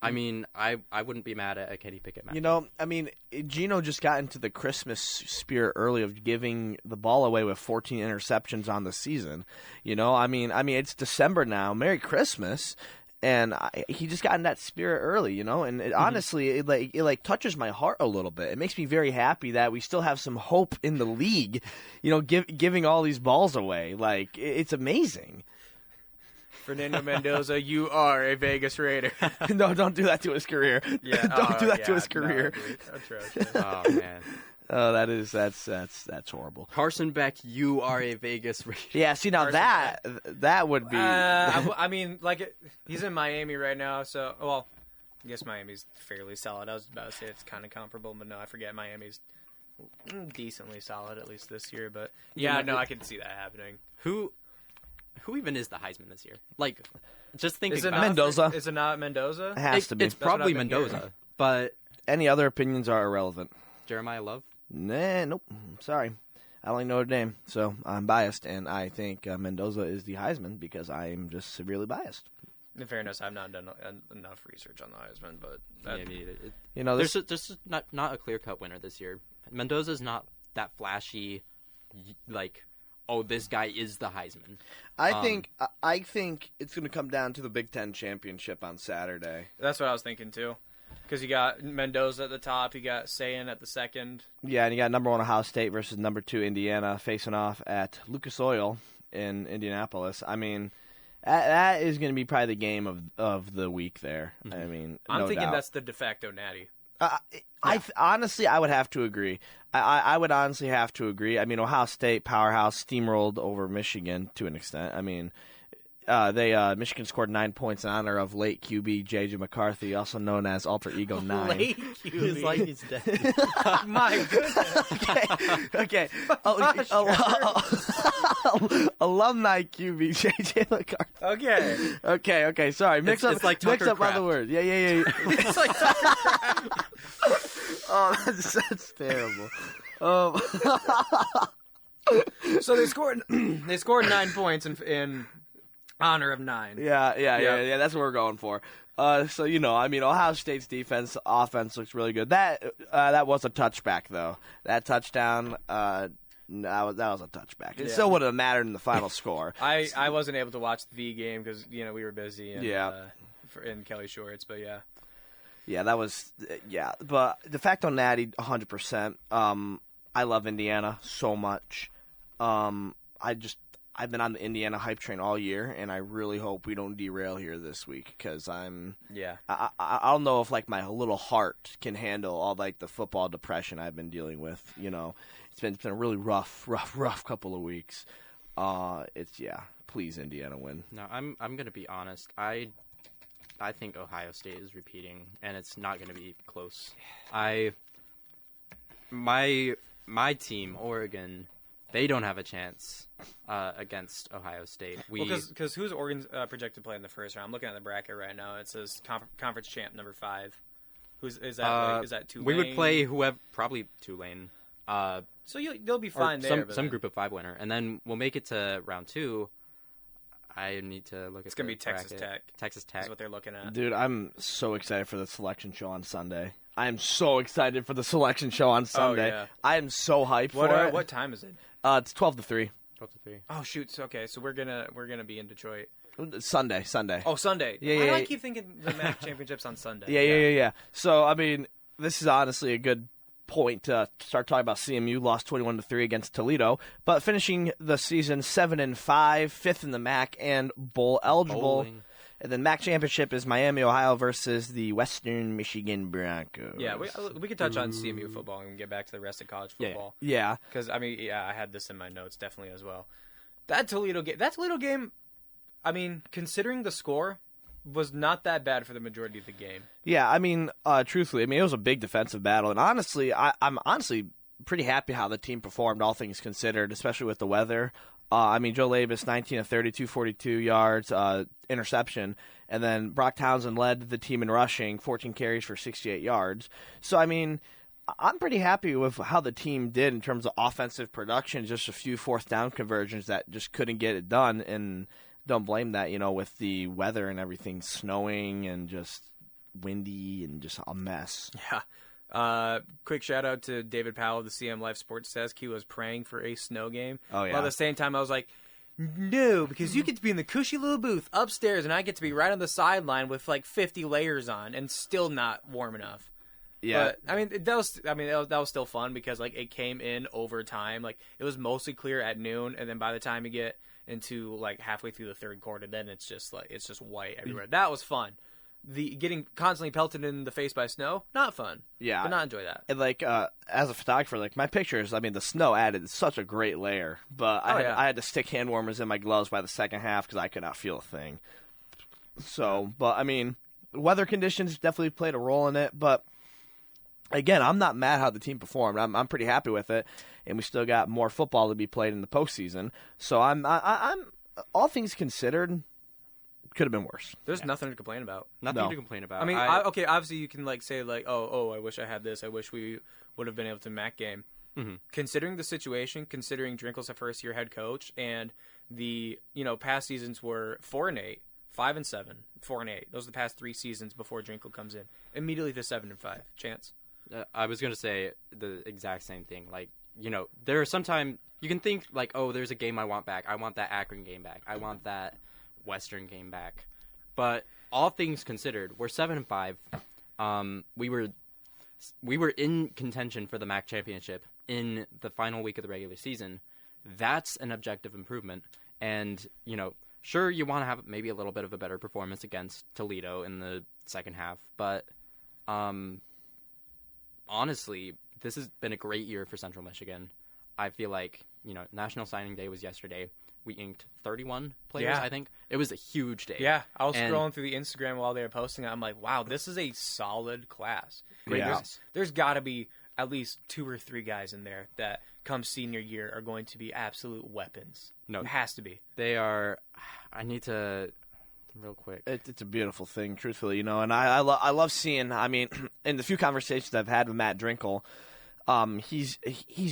S2: I mean, I wouldn't be mad at a Kenny Pickett match.
S3: You know, I mean, Geno just got into the Christmas spirit early of giving the ball away with 14 interceptions on the season. You know, I mean, it's December now. Merry Christmas. And he just got in that spirit early, you know, and honestly, it touches my heart a little bit. It makes me very happy that we still have some hope in the league, you know, giving all these balls away. Like, it's amazing.
S1: Fernando Mendoza, you are a Vegas Raider.
S3: No, don't do that to his career. Yeah, don't do that to his career.
S1: Atrocious.
S2: Oh man.
S3: Oh, that's horrible.
S2: Carson Beck, you are a Vegas Raider.
S3: Yeah, see now that would be.
S1: I mean, he's in Miami right now, so I guess Miami's fairly solid. I was about to say it's kind of comparable, but no, I forget Miami's decently solid at least this year. But I could see that happening.
S2: Who even is the Heisman this year? Like, just thinking
S3: about Mendoza.
S1: Is it not Mendoza?
S3: It has to be.
S2: It's probably Mendoza, but
S3: any other opinions are irrelevant.
S2: Jeremiah Love?
S3: Nah, nope. Sorry. I only know Notre Dame, so I'm biased, and I think Mendoza is the Heisman because I am just severely biased.
S1: In fairness, I've not done enough research on the Heisman, but
S2: there's just not a clear-cut winner this year. Mendoza's not that flashy, like, oh, this guy is the Heisman.
S3: I think it's going to come down to the Big Ten championship on Saturday.
S1: That's what I was thinking too, because you got Mendoza at the top, you got Sayin at the second.
S3: Yeah, and you got number 1 Ohio State versus number 2 Indiana facing off at Lucas Oil in Indianapolis. I mean, that is going to be probably the game of the week there. Mm-hmm. I mean,
S1: I'm thinking
S3: doubt.
S1: That's the de facto natty.
S3: Honestly, I would have to agree. I would honestly have to agree. I mean, Ohio State, powerhouse, steamrolled over Michigan to an extent. I mean, Michigan scored 9 points in honor of late QB J.J. McCarthy, also known as Alter Ego 9.
S1: Late QB?
S2: It's like he's dead.
S1: My goodness.
S3: Okay. Alumni QB J.J. McCarthy. Okay. Sorry. Mix up other words. Yeah.
S1: It's like Tucker Kraft.
S3: Oh, that's terrible.
S1: So they scored 9 points in honor of 9.
S3: Yeah. That's what we're going for. So Ohio State's offense looks really good. That was a touchback though. That touchdown. That was a touchback. It still would have mattered in the final score.
S1: I wasn't able to watch the V game because we were busy. And, in Kelly Shorts, but yeah.
S3: Yeah, that was But the fact on Natty, 100%. I love Indiana so much. I've been on the Indiana hype train all year, and I really hope we don't derail here this week because I don't know if my little heart can handle all the football depression I've been dealing with. You know, it's been a really rough couple of weeks. Please Indiana win.
S2: No, I'm gonna be honest. I think Ohio State is repeating, and it's not gonna be close. My team, Oregon. They don't have a chance against Ohio State.
S1: Because who's Oregon's projected to play in the first round? I'm looking at the bracket right now. It says conference champ number 5. Is that Tulane?
S2: We would play probably Tulane.
S1: So they'll be fine there.
S2: Some group of 5 winner, and then we'll make it to round 2. I need to look at
S1: It's going to be Texas
S2: bracket.
S1: Tech.
S2: Texas Tech.
S1: Is what they're looking at.
S3: Dude, I'm so excited for the selection show on Sunday. I am so excited for the selection show on Sunday.
S1: yeah.
S3: I am so hyped for it.
S1: What time is it?
S3: It's 12 to 3.
S2: 12 to 3.
S1: Oh shoot! Okay, so we're gonna be in Detroit.
S3: Sunday.
S1: Oh, Sunday.
S3: Yeah,
S1: Why do
S3: yeah,
S1: I
S3: yeah.
S1: keep thinking the MAC championship's on Sunday?
S3: Yeah. So, I mean, this is honestly a good point to start talking about CMU. Lost 21 to 3 against Toledo, but finishing the season 7-5, 5th in the MAC, and bowl eligible.
S2: Bowling.
S3: And then MAC championship is Miami, Ohio versus the Western Michigan Broncos.
S1: Yeah, we could touch on CMU football and get back to the rest of college football.
S3: Yeah.
S1: Because I mean, I had this in my notes definitely as well. That Toledo game, I mean, considering the score, was not that bad for the majority of the game.
S3: Yeah, I mean, truthfully, it was a big defensive battle, and honestly, I'm honestly pretty happy how the team performed, all things considered, especially with the weather. I mean, Joe Labus, 19 of 32, 42 yards, interception, and then Brock Townsend led the team in rushing, 14 carries for 68 yards. So, I mean, I'm pretty happy with how the team did in terms of offensive production, just a few fourth down conversions that just couldn't get it done, and don't blame that, with the weather and everything snowing and just windy and just a mess.
S1: Yeah. Quick shout out to David Powell of the CM Life Sports Desk. He was praying for a snow game.
S3: Oh, yeah.
S1: While at the same time, I was like, no, because you get to be in the cushy little booth upstairs, and I get to be right on the sideline with like 50 layers on and still not warm enough.
S3: Yeah.
S1: But, I mean, that was still fun because like it came in over time. Like it was mostly clear at noon, and then by the time you get into like halfway through the third quarter, then it's just white everywhere. That was fun. The getting constantly pelted in the face by snow, not fun.
S3: Yeah.
S1: Did not enjoy that.
S3: And as a photographer, my pictures, I mean, the snow added such a great layer. But I had to stick hand warmers in my gloves by the second half because I could not feel a thing. So, but I mean, weather conditions definitely played a role in it. But again, I'm not mad how the team performed. I'm pretty happy with it, and we still got more football to be played in the postseason. So I'm all things considered, could have been worse.
S1: There's nothing to complain about.
S2: Nothing to complain about.
S1: I mean, okay, obviously you can say oh, I wish I had this. I wish we would have been able to MAC game.
S2: Mm-hmm.
S1: Considering the situation, considering Drinkle's a first-year head coach, and the past seasons were 4-8, 5-7, 4-8. Those are the past 3 seasons before Drinkle comes in. Immediately to 7-5. Chance.
S2: I was going to say the exact same thing. There are sometimes you can think there's a game I want back. I want that Akron game back. I want that Western game back. But all things considered, we're 7-5. We were in contention for the MAC championship in the final week of the regular season. That's an objective improvement. And, sure, you want to have maybe a little bit of a better performance against Toledo in the second half. But, honestly, this has been a great year for Central Michigan. I feel like, National Signing Day was yesterday. We inked 31 players, I think. It was a huge day.
S1: Yeah, I was scrolling through the Instagram while they were posting it. I'm like, wow, this is a solid class. There's got to be at least 2 or 3 guys in there that come senior year are going to be absolute weapons.
S2: No.
S1: It has to be.
S2: They are. I need to... Real quick.
S3: It's a beautiful thing, truthfully, and I love seeing, I mean, in the few conversations I've had with Matt Drinkle, he's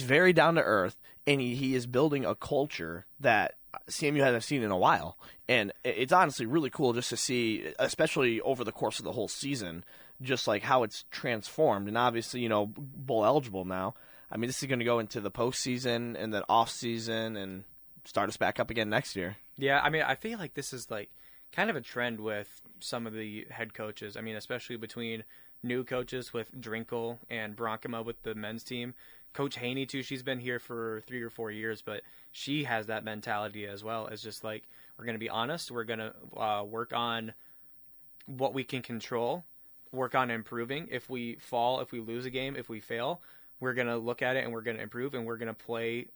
S3: very down to earth, and he is building a culture that CMU hasn't seen in a while. And it's honestly really cool just to see, especially over the course of the whole season, just like how it's transformed. And obviously, bowl eligible now. I mean, this is going to go into the postseason and then off season and start us back up again next year.
S1: Yeah, I mean, I feel like this is kind of a trend with some of the head coaches. I mean, especially between new coaches with Drinkle and Bronkema with the men's team. Coach Haney, too, she's been here for 3 or 4 years, but she has that mentality as well. It's just we're going to be honest. We're going to work on what we can control, work on improving. If we fall, if we lose a game, if we fail, we're going to look at it and we're going to improve, and we're going to play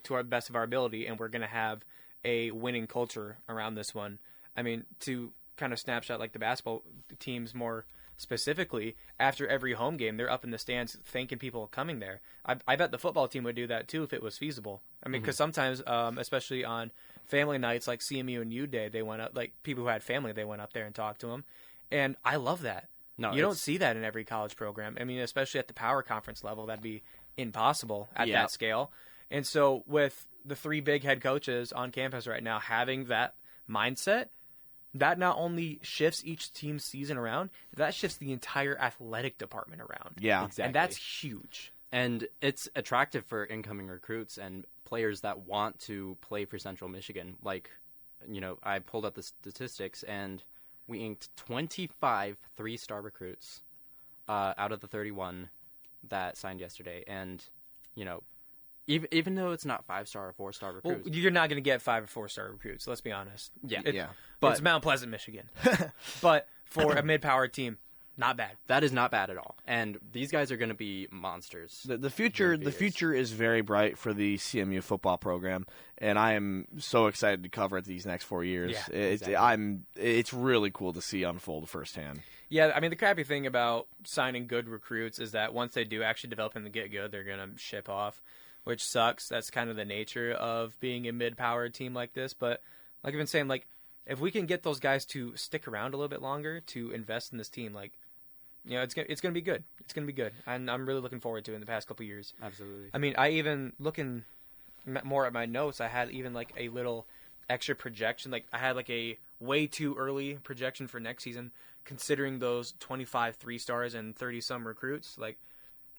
S1: to our best of our ability, and we're going to have a winning culture around this one. I mean, to kind of snapshot the basketball teams more specifically, after every home game, they're up in the stands thanking people coming there. I bet the football team would do that too if it was feasible. I mean, because sometimes, especially on family nights like CMU and U Day, they went up, people who had family, they went up there and talked to them. And I love that.
S2: No,
S1: you don't see that in every college program. I mean, especially at the power conference level, that'd be impossible at that scale. And so with the 3 big head coaches on campus right now having that mindset, that not only shifts each team's season around, that shifts the entire athletic department around.
S3: Yeah.
S2: Exactly.
S1: And that's huge.
S2: And it's attractive for incoming recruits and players that want to play for Central Michigan. Like, I pulled up the statistics, and we inked 25 three-star recruits out of the 31 that signed yesterday. And, even though it's not 5-star or 4-star recruits.
S1: Well, you're not going to get 5 or 4-star recruits, let's be honest.
S2: Yeah.
S1: But it's Mount Pleasant, Michigan. But for a mid-power team, not bad.
S2: That is not bad at all. And these guys are going to be monsters.
S3: The future is very bright for the CMU football program, and I am so excited to cover it these next 4 years.
S1: Yeah,
S2: exactly.
S3: It's really cool to see unfold firsthand.
S1: Yeah, I mean, the crappy thing about signing good recruits is that once they do actually develop and get good, they're going to ship off, which sucks. That's kind of the nature of being a mid-powered team like this. But like I've been saying, like, if we can get those guys to stick around a little bit longer to invest in this team, like, it's going to be good. It's going to be good. And I'm really looking forward to it in the past couple of years.
S2: Absolutely.
S1: I mean, I even, looking more at my notes, I had even, like, a little extra projection. Like, I had, like, a way too early projection for next season, considering those 25 3-stars and 30-some recruits. Like,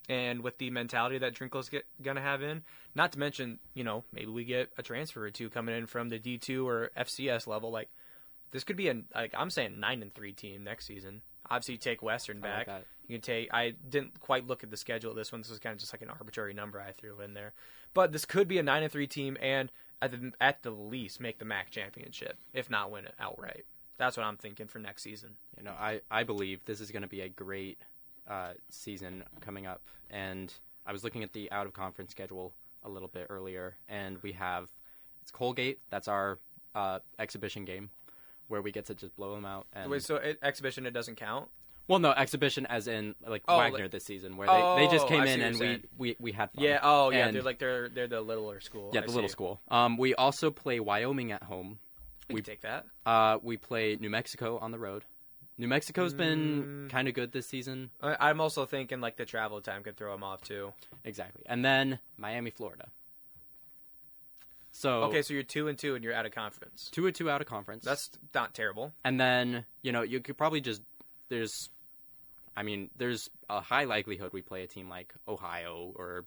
S1: and with the mentality that Drinkle's going to have in, not to mention, maybe we get a transfer or two coming in from the D2 or FCS level. Like, this could be I'm saying 9-3 team next season. Obviously, you take Western back.
S2: Like
S1: you can take. I didn't quite look at the schedule of this one. This was kind of just like an arbitrary number I threw in there. But this could be a 9-3 team, and at the least make the MAC championship, if not win it outright. That's what I'm thinking for next season.
S2: I believe this is going to be a great season coming up. And I was looking at the out-of-conference schedule a little bit earlier, and it's Colgate. That's our exhibition game, where we get to just blow them out. And...
S1: Wait, so exhibition, it doesn't count?
S2: Well, no, exhibition as in Wagner this season, where they just came in and we had fun.
S1: Yeah, and they're the littler school.
S2: Yeah, the little school. We also play Wyoming at home.
S1: We take that.
S2: We play New Mexico on the road. New Mexico's been kind of good this season.
S1: I'm also thinking like the travel time could throw them off too.
S2: Exactly, and then Miami, Florida. So
S1: okay, so you're 2-2 and you're out of conference.
S2: 2-2 out of conference.
S1: That's not terrible.
S2: And then you could probably there's a high likelihood we play a team like Ohio or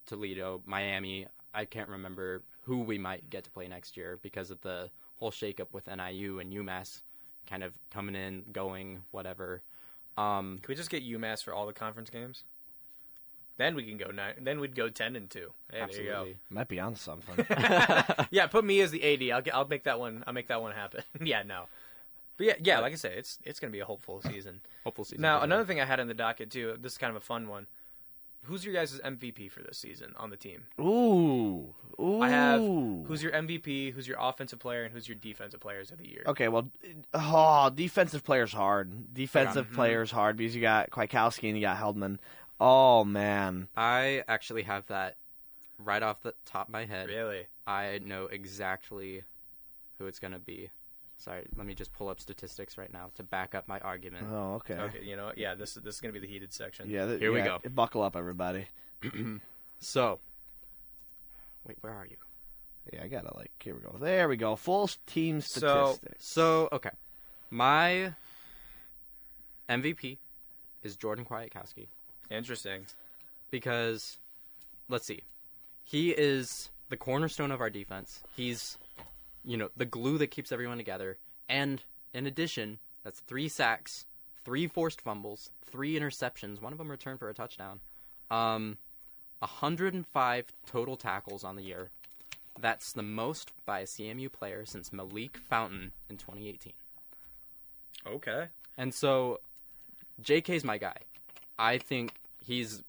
S2: Toledo, Miami. I can't remember who we might get to play next year because of the whole shakeup with NIU and UMass kind of coming in, going, whatever.
S1: Can we just get UMass for all the conference games? Then we can go 9. Then we'd go 10-2. Hey,
S2: absolutely.
S1: there you
S3: Might be on something.
S1: go. Yeah, put me as the AD. I'll make that one. I'll make that one happen. Yeah, no. But yeah, like I say, it's going to be a hopeful season.
S2: Hopeful season.
S1: Now, another thing I had on the docket too. This is kind of a fun one. Who's your guys' MVP for this season on the team?
S3: Ooh.
S1: I have who's your MVP, who's your offensive player, and who's your defensive players of the year.
S3: Okay, well, defensive player's hard. Defensive player's hard because you got Kwiatkowski and you got Heldman. Oh, man.
S2: I actually have that right off the top of my head.
S1: Really?
S2: I know exactly who it's going to be. Sorry, let me just pull up statistics right now to back up my argument.
S3: Oh, okay.
S1: Okay, you know what? Yeah, this is going to be the heated section.
S3: Yeah,
S2: Here we go.
S3: Buckle up, everybody.
S2: So, wait, where are you?
S3: Yeah, I got to here we go. There we go. Full team statistics.
S2: So okay. My MVP is Jordan Kwiatkowski.
S1: Interesting.
S2: Because, let's see. He is the cornerstone of our defense. He's, the glue that keeps everyone together. And in addition, that's 3 sacks, 3 forced fumbles, 3 interceptions, one of them returned for a touchdown. 105 total tackles on the year. That's the most by a CMU player since Malik Fountain in 2018.
S1: Okay.
S2: And so, JK's my guy. I think he's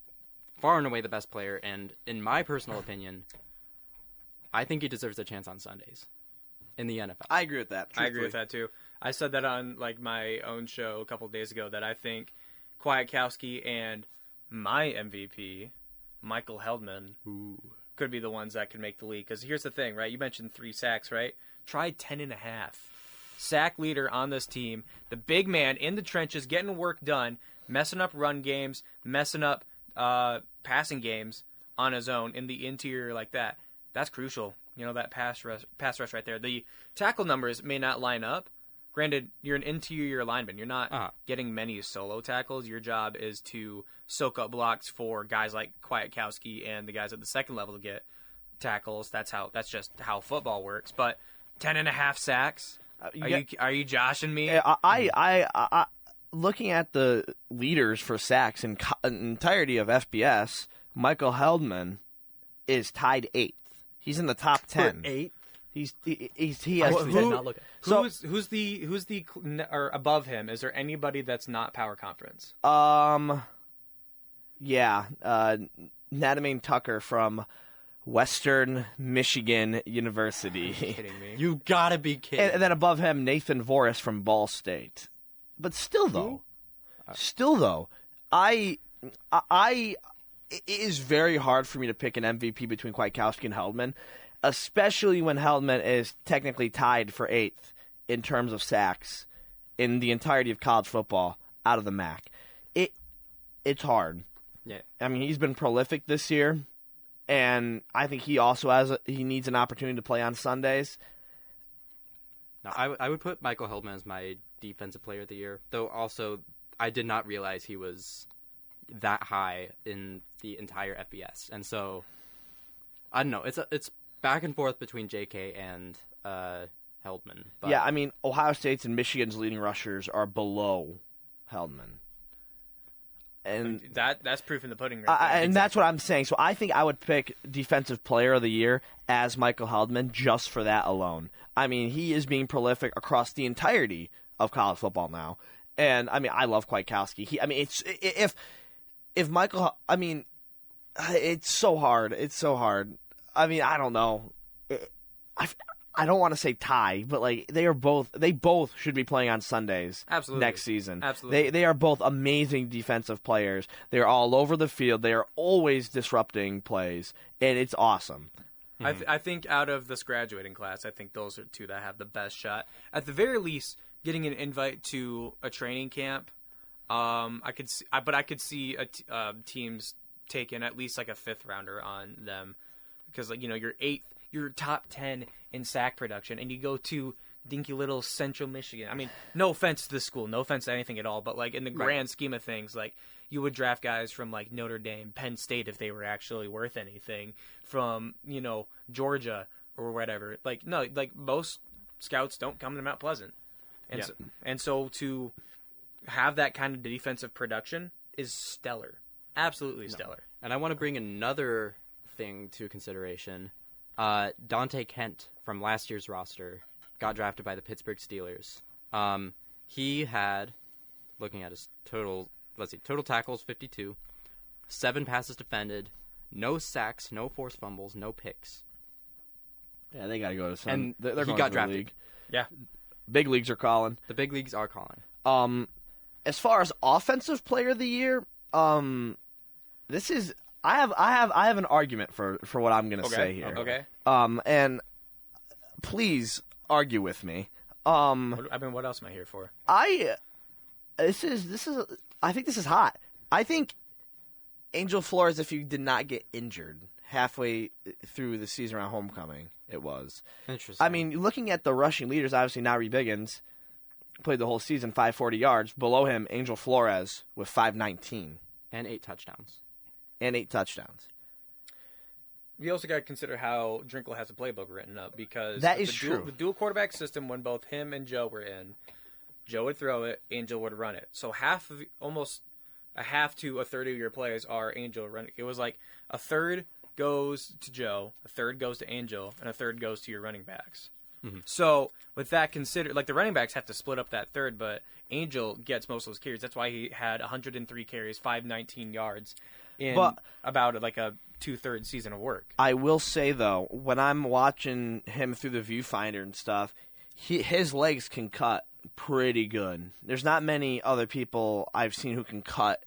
S2: far and away the best player, and in my personal opinion, I think he deserves a chance on Sundays in the NFL.
S3: I agree with that.
S1: I agree with that, too. I said that on my own show a couple of days ago, that I think Kwiatkowski and my MVP, Michael Heldman, could be the ones that could make the league. Because here's the thing, right? You mentioned 3 sacks, right? Try 10.5. Sack leader on this team, the big man in the trenches, getting work done, messing up run games, messing up passing games on his own in the interior like that. That's crucial that pass rush right there. The tackle numbers may not line up. Granted, you're an interior lineman. You're not getting many solo tackles. Your job is to soak up blocks for guys like Kwiatkowski and the guys at the second level to get tackles. That's just how football works. But 10.5 sacks. Are you joshing me?
S3: I looking at the leaders for sacks in entirety of FBS, Michael Heldman is tied 8th. He's in the top 10.
S2: 8th.
S3: He has.
S1: Who's the or above him? Is there anybody that's not power conference?
S3: Yeah, Nadamain Tucker from Western Michigan University.
S1: Are you kidding me?
S2: You gotta be kidding.
S3: And then above him, Nathan Voris from Ball State. But still, though, it is very hard for me to pick an MVP between Kwiatkowski and Heldman, especially when Heldman is technically tied for 8th in terms of sacks in the entirety of college football out of the MAC. It's hard.
S2: Yeah.
S3: I mean, he's been prolific this year, and I think he also he needs an opportunity to play on Sundays.
S2: No, I would put Michael Heldman as my defensive player of the year, though also I did not realize he was that high in the entire FBS. And so, I don't know, it's back and forth between JK and Heldman. But...
S3: Yeah, I mean, Ohio State's and Michigan's leading rushers are below Heldman. And
S1: that's proof in the pudding, right there.
S3: And that's what I'm saying. So I think I would pick Defensive Player of the Year as Michael Heldman just for that alone. I mean, he is being prolific across the entirety of college football now. And, I mean, I love Kwiatkowski. If Michael, I mean, it's so hard. It's so hard. I mean, I don't know. I don't want to say tie, but like they both should be playing on Sundays next season.
S1: Absolutely.
S3: They are both amazing defensive players. They're all over the field. They are always disrupting plays, and it's awesome.
S1: I think out of this graduating class, I think those are two that have the best shot. At the very least, getting an invite to a training camp. I could see teams taking at least like a 5th rounder on them because you're top 10 in sack production, and you go to dinky little Central Michigan. I mean, no offense to the school, no offense to anything at all, but like in the grand scheme of things, like you would draft guys from like Notre Dame, Penn State if they were actually worth anything, from Georgia or whatever. Like no, like most scouts don't come to Mount Pleasant, and so to have that kind of defensive production is stellar, absolutely stellar.
S2: And I want to bring another thing to consideration. Dante Kent from last year's roster got drafted by the Pittsburgh Steelers. He had, looking at his total tackles, 52, 7 passes defended, no sacks, no forced fumbles, no picks.
S3: Yeah, they got to go to some.
S2: And
S3: they're
S2: he
S3: going
S2: got
S3: to
S2: drafted.
S3: the league.
S1: Yeah,
S3: big leagues are calling.
S2: The big leagues are calling.
S3: As far as offensive player of the year, this is. I have an argument for what I'm going to say here.
S1: Okay.
S3: And please argue with me.
S1: What else am I here for?
S3: I think this is hot. I think Angel Flores, if you did not get injured halfway through the season around homecoming, it was.
S2: Interesting.
S3: I mean, looking at the rushing leaders, obviously Nari Biggins played the whole season, 540 yards. Below him, Angel Flores with 519.
S2: And 8 touchdowns.
S1: We also got to consider how Drinkle has a playbook written up because
S3: that is true.
S1: The dual quarterback system, when both him and Joe were in, Joe would throw it, Angel would run it. So almost a half to a third of your plays are Angel running. It was like a third goes to Joe, a third goes to Angel, and a third goes to your running backs. Mm-hmm. So with that considered, like the running backs have to split up that third, but Angel gets most of those carries. That's why he had 103 carries, 519 yards in about like a 2/3 season of work.
S3: I will say though, when I'm watching him through the viewfinder and stuff, his legs can cut pretty good. There's not many other people I've seen who can cut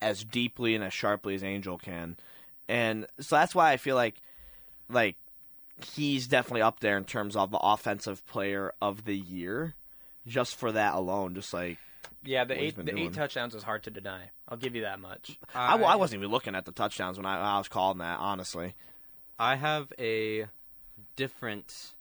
S3: as deeply and as sharply as Angel can, and so that's why I feel like he's definitely up there in terms of the offensive player of the year, just for that alone. Just like
S1: the 8 touchdowns is hard to deny. I'll give you that much.
S3: I wasn't even looking at the touchdowns when I was calling that, honestly.
S2: I have a different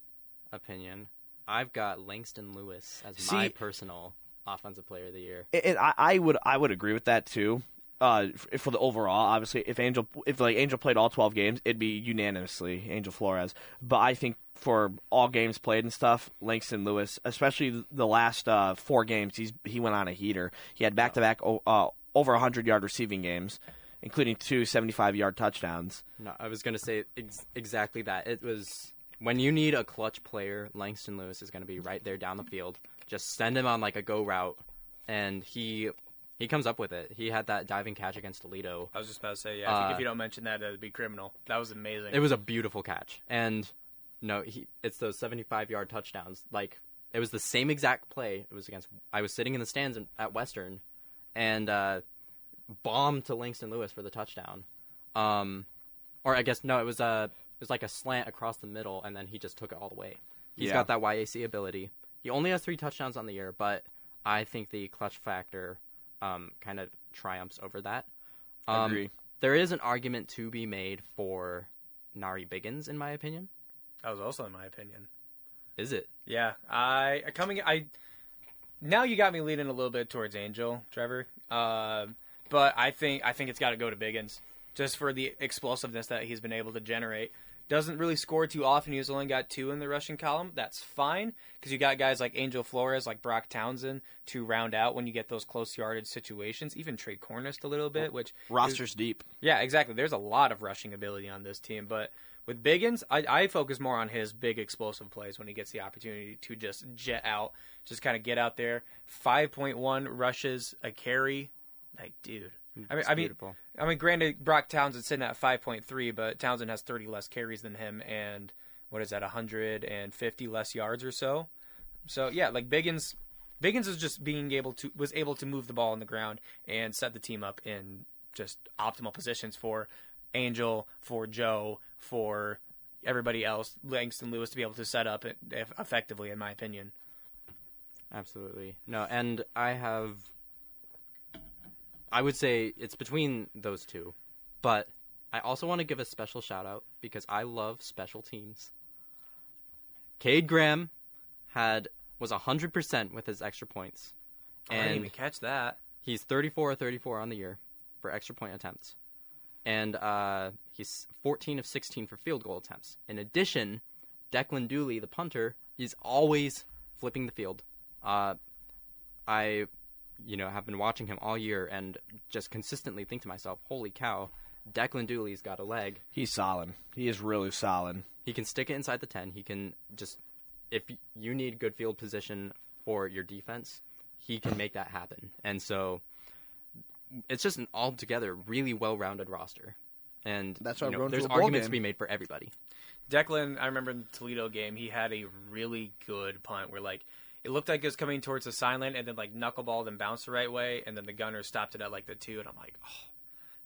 S2: opinion. I've got Langston Lewis as my personal offensive player of the year.
S3: And I would agree with that too. For the overall, obviously, if Angel played all 12 games, it'd be unanimously Angel Flores. But I think for all games played and stuff, Langston Lewis, especially the last 4 games, he went on a heater. He had back-to-back over 100-yard receiving games, including 2 75-yard touchdowns.
S2: No, I was going to say exactly that. It was when you need a clutch player, Langston Lewis is going to be right there down the field. Just send him on like a go route, and he comes up with it. He had that diving catch against Toledo.
S1: I was just about to say, yeah, if you don't mention that, it'd be criminal. That was amazing.
S2: It was a beautiful catch. And, no, it's those 75-yard touchdowns. Like, it was the same exact play. I was sitting in the stands at Western, and bombed to Langston Lewis for the touchdown. Or I guess, no, it was like a slant across the middle, and then he just took it all the way. He's got that YAC ability. He only has 3 touchdowns on the year, but I think the clutch factor kind of triumphs over that.
S3: Agree.
S2: There is an argument to be made for Nari Biggins, in my opinion.
S1: That was also in my opinion.
S2: Is it?
S1: Yeah. Now you got me leaning a little bit towards Angel, Trevor. But I think it's got to go to Biggins, just for the explosiveness that he's been able to generate. Doesn't really score too often. He's only got 2 in the rushing column. That's fine, because you got guys like Angel Flores, like Brock Townsend, to round out when you get those close yardage situations. Even Trey Cornist a little bit, which
S3: roster's deep.
S1: Yeah, exactly. There's a lot of rushing ability on this team, but with Biggins, I focus more on his big explosive plays when he gets the opportunity to just jet out, just kind of get out there. 5.1 rushes a carry, like dude. I mean, granted, Brock Townsend's sitting at 5.3, but Townsend has 30 less carries than him, and what is that, 150 less yards or so. So yeah, like Biggins is just was able to move the ball on the ground and set the team up in just optimal positions for Angel, for Joe, for everybody else, Langston Lewis, to be able to set up it effectively, in my opinion.
S2: Absolutely. No, and I would say it's between those two, but I also want to give a special shout out because I love special teams. Cade Graham was 100% with his extra points.
S1: And I didn't even catch that.
S2: He's 34 on the year for extra point attempts. And he's 14 of 16 for field goal attempts. In addition, Declan Dooley, the punter, is always flipping the field. Have been watching him all year and just consistently think to myself, holy cow, Declan Dooley's got a leg.
S3: He's solid. He is really solid.
S2: He can stick it inside the 10. He can just, if you need good field position for your defense, he can make that happen. And so it's just an altogether really well-rounded roster. And
S3: that's why
S2: there's arguments to be made for everybody.
S1: Declan, I remember in the Toledo game, he had a really good punt where, like, it looked like it was coming towards the sideline and then, like, knuckleballed and bounced the right way, and then the gunner stopped it at, like, the 2, and I'm like, oh,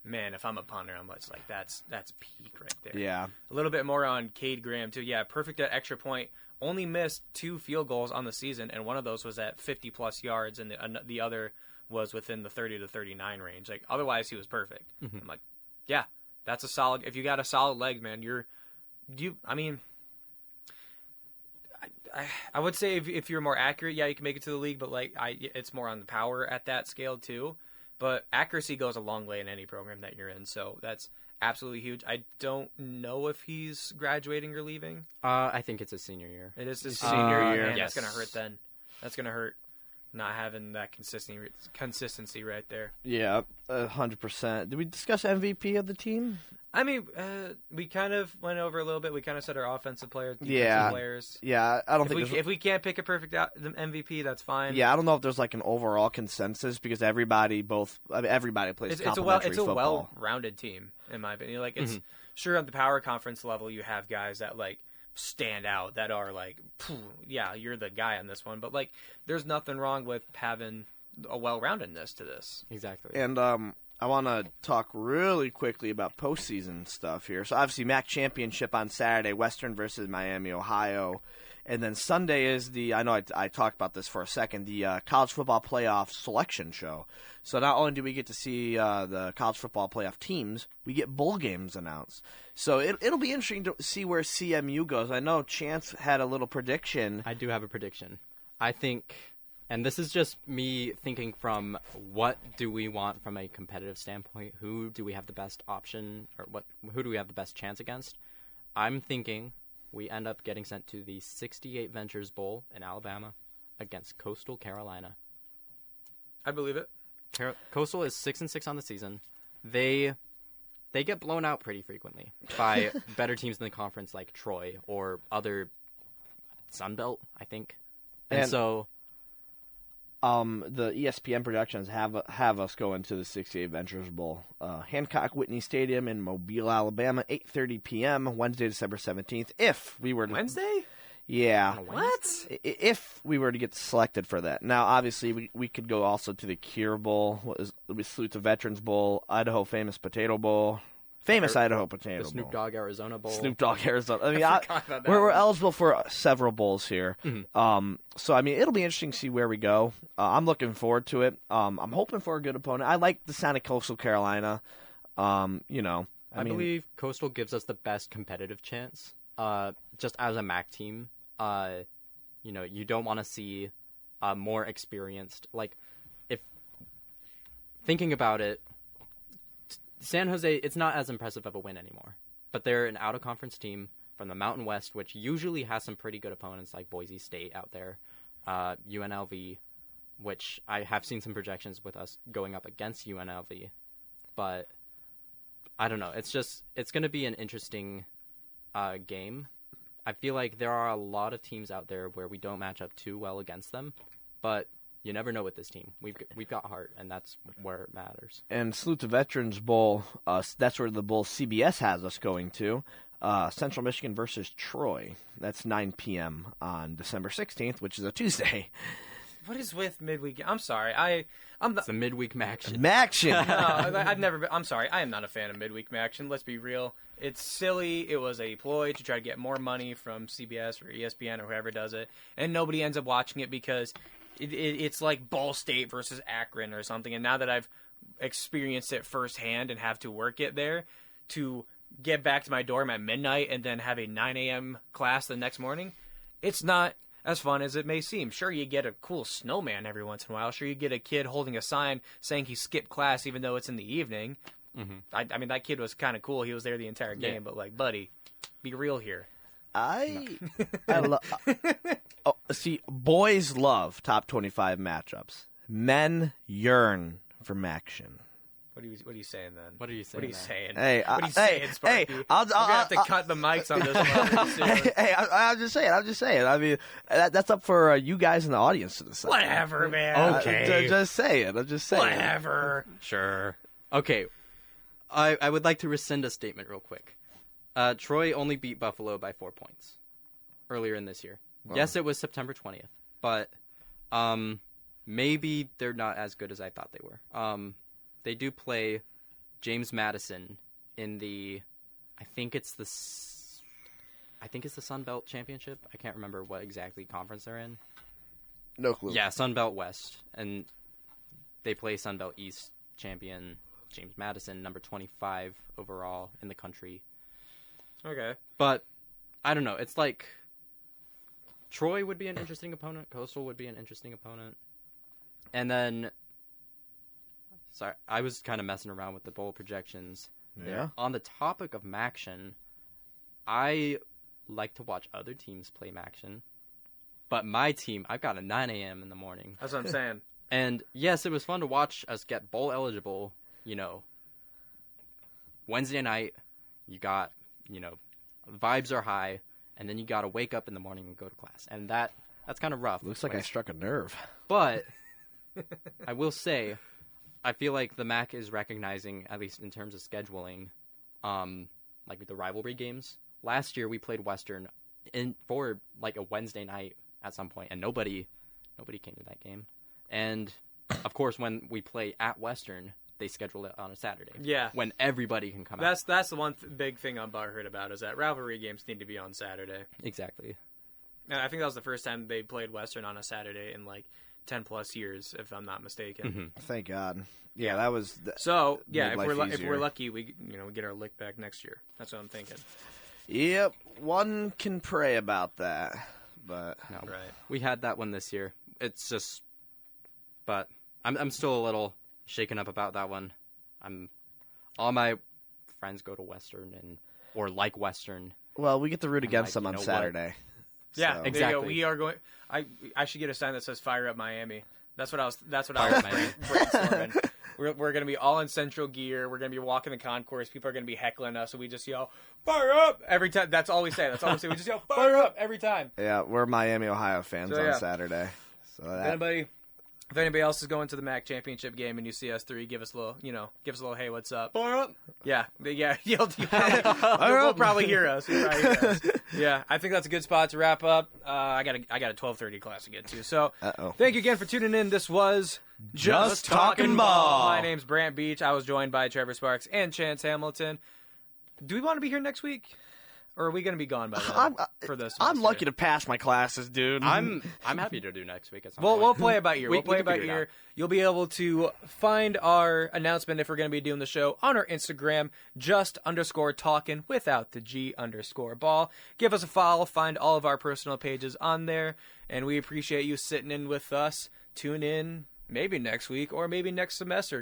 S1: man, if I'm a punter, I'm just like, that's peak right there.
S3: Yeah.
S1: A little bit more on Cade Graham, too. Yeah, perfect at extra point. Only missed 2 field goals on the season, and one of those was at 50-plus yards, and the other was within the 30 to 39 range. Like, otherwise, he was perfect. Mm-hmm. I'm like, yeah, that's a solid – if you got a solid leg, man, I would say if you're more accurate, yeah, you can make it to the league, but it's more on the power at that scale too. But accuracy goes a long way in any program that you're in, so that's absolutely huge. I don't know if he's graduating or leaving.
S2: I think it's his senior year.
S1: It is his senior year.
S2: Yes.
S1: That's gonna hurt then. That's gonna hurt not having that consistency right there.
S3: Yeah, 100%. Did we discuss MVP of the team?
S1: I mean, we kind of went over a little bit. We kind of said our offensive players, defensive players.
S3: Yeah, I don't think
S1: if we can't pick a perfect MVP, that's fine.
S3: Yeah, I don't know if there's like an overall consensus because everybody plays complementary football.
S1: It's a well-rounded team, in my opinion. Like, it's sure at the power conference level, you have guys that like stand out that are like, yeah, you're the guy on this one. But like, there's nothing wrong with having a well-roundedness to this.
S2: Exactly.
S3: And I want to talk really quickly about postseason stuff here. So obviously, MAC championship on Saturday, Western versus Miami, Ohio. And then Sunday is I know I talked about this for a second, the college football playoff selection show. So not only do we get to see the college football playoff teams, we get bowl games announced. So it'll be interesting to see where CMU goes. I know Chance had a little prediction.
S2: I do have a prediction. I think, and this is just me thinking from what do we want from a competitive standpoint, who do we have the best option, or who do we have the best chance against? I'm thinking we end up getting sent to the 68 Ventures Bowl in Alabama against Coastal Carolina.
S1: I believe it.
S2: Coastal is 6-6 on the season. They get blown out pretty frequently by better teams in the conference like Troy or other Sunbelt, I think. And so
S3: the ESPN projections have us go into the 68 Ventures Bowl. Hancock Whitney Stadium in Mobile, Alabama, 8:30 p.m. Wednesday, December 17th. If we were to
S1: Wednesday?
S3: Yeah.
S1: What?
S3: If we were to get selected for that. Now, obviously, we could go also to the Cure Bowl, Salute to Veterans Bowl, Idaho Famous Potato Bowl. Idaho Potato
S2: the Snoop
S3: Bowl.
S2: Dogg Arizona Bowl.
S3: Snoop Dogg Arizona. I mean,
S1: we're
S3: we're eligible for several bowls here.
S2: Mm-hmm.
S3: So, I mean, it'll be interesting to see where we go. I'm looking forward to it. I'm hoping for a good opponent. I like the sound of Coastal Carolina. I
S2: believe Coastal gives us the best competitive chance. Just as a MAC team, you don't want to see more experienced. Like, if thinking about it, San Jose, it's not as impressive of a win anymore. But they're an out-of-conference team from the Mountain West, which usually has some pretty good opponents like Boise State out there, UNLV, which I have seen some projections with us going up against UNLV. But I don't know. It's going to be an interesting game. I feel like there are a lot of teams out there where we don't match up too well against them, but you never know with this team. We've got heart, and that's where it matters.
S3: And Salute to Veterans Bowl, that's where the bowl CBS has us going to. Central Michigan versus Troy. That's 9 p.m. on December 16th, which is a Tuesday.
S1: What is with midweek? I'm sorry.
S2: It's a midweek Maction.
S3: Maction.
S1: No, I've never been. I'm sorry. I am not a fan of midweek Maction. Let's be real. It's silly. It was a ploy to try to get more money from CBS or ESPN or whoever does it, and nobody ends up watching it because it's like Ball State versus Akron or something. And now that I've experienced it firsthand and have to work it there, to get back to my dorm at midnight and then have a 9 a.m. class the next morning, it's not as fun as it may seem. Sure, you get a cool snowman every once in a while. Sure, you get a kid holding a sign saying he skipped class even though it's in the evening.
S2: Mm-hmm.
S1: I mean, that kid was kind of cool. He was there the entire game. Yeah. But, like, buddy, be real here.
S3: See, boys love top 25 matchups. Men yearn for Maction.
S1: What are you saying then?
S2: What are you saying?
S3: Hey,
S1: what are you saying, Sparky?
S3: Hey,
S1: I'll have to cut the mics on this one.
S3: I'm just saying. I mean, that's up for you guys in the audience to decide.
S1: Whatever, man.
S3: Okay. I'm just saying.
S1: Whatever.
S2: Sure. Okay. I would like to rescind a statement real quick. Troy only beat Buffalo by 4 points earlier in this year. Wow. Yes, it was September 20th, but maybe they're not as good as I thought they were. They do play James Madison in I think it's the Sun Belt Championship. I can't remember what exactly conference they're in.
S3: No clue.
S2: Yeah, Sun Belt West, and they play Sun Belt East champion James Madison, number 25 overall in the country.
S1: Okay.
S2: But I don't know. It's like Troy would be an interesting opponent. Coastal would be an interesting opponent. And then, sorry, I was kind of messing around with the bowl projections.
S3: Yeah.
S2: On the topic of Maction, I like to watch other teams play Maction. But my team, I've got a 9 a.m. in the morning.
S1: That's what I'm saying.
S2: And yes, it was fun to watch us get bowl eligible. Wednesday night, you got, vibes are high, and then you got to wake up in the morning and go to class. And that's kind of rough.
S3: Looks like I struck a nerve.
S2: But I will say, I feel like the MAC is recognizing, at least in terms of scheduling, like with the rivalry games. Last year, we played Western for like a Wednesday night at some point, and nobody came to that game. And of course, when we play at Western, they schedule it on a Saturday.
S1: Yeah.
S2: When everybody can come out.
S1: That's the one big thing I'm butthurt about, is that rivalry games need to be on Saturday.
S2: Exactly.
S1: And I think that was the first time they played Western on a Saturday in like 10 plus years, if I'm not mistaken.
S2: Mm-hmm.
S3: Thank God. Yeah, that was.
S1: So yeah,
S3: made
S1: if
S3: life
S1: we're
S3: easier.
S1: lucky, we get our lick back next year. That's what I'm thinking.
S3: Yep, one can pray about that, but
S2: No,
S1: Right.
S2: we had that one this year. It's just, but I'm still a little shaken up about that one. All my friends go to Western or like Western.
S3: well, we get to root against
S2: like,
S3: them
S2: you
S3: on
S2: know what?
S3: Saturday.
S1: Yeah,
S3: So-
S1: there you go.
S2: Exactly.
S1: We are going. I should get a sign that says "Fire Up Miami." That's what I was.
S2: Fire Up Miami.
S1: brainstorming. We're gonna be all in central gear. We're gonna be walking the concourse. People are gonna be heckling us, so we just yell "Fire up" every time. That's all we say. That's all we say. We just yell "Fire up" every time.
S3: Yeah, we're Miami, Ohio fans
S1: So, yeah.
S3: on Saturday. So
S1: If anybody else is going to the MAC championship game and you see us three, give us a little, hey, what's up?
S2: Fire up!
S1: Yeah, you'll probably hear us. You'll probably hear us. Yeah, I think that's a good spot to wrap up. I got a 12:30 class to get to. So, thank you again for tuning in. This was
S3: Just Talkin' Ball.
S1: My name's Brandt Beach. I was joined by Trevor Sparks and Chance Hamilton. Do we want to be here next week, or are we going to be gone by then for this?
S3: I'm lucky to pass my classes, dude.
S2: I'm happy to do next week. At some
S1: We'll
S2: point.
S1: play it by ear. We'll play it by
S2: figure it
S1: ear.
S2: out.
S1: You'll be able to find our announcement if we're going to be doing the show on our Instagram, just_talkin without the G_ball. Give us a follow. Find all of our personal pages on there, and we appreciate you sitting in with us. Tune in maybe next week or maybe next semester.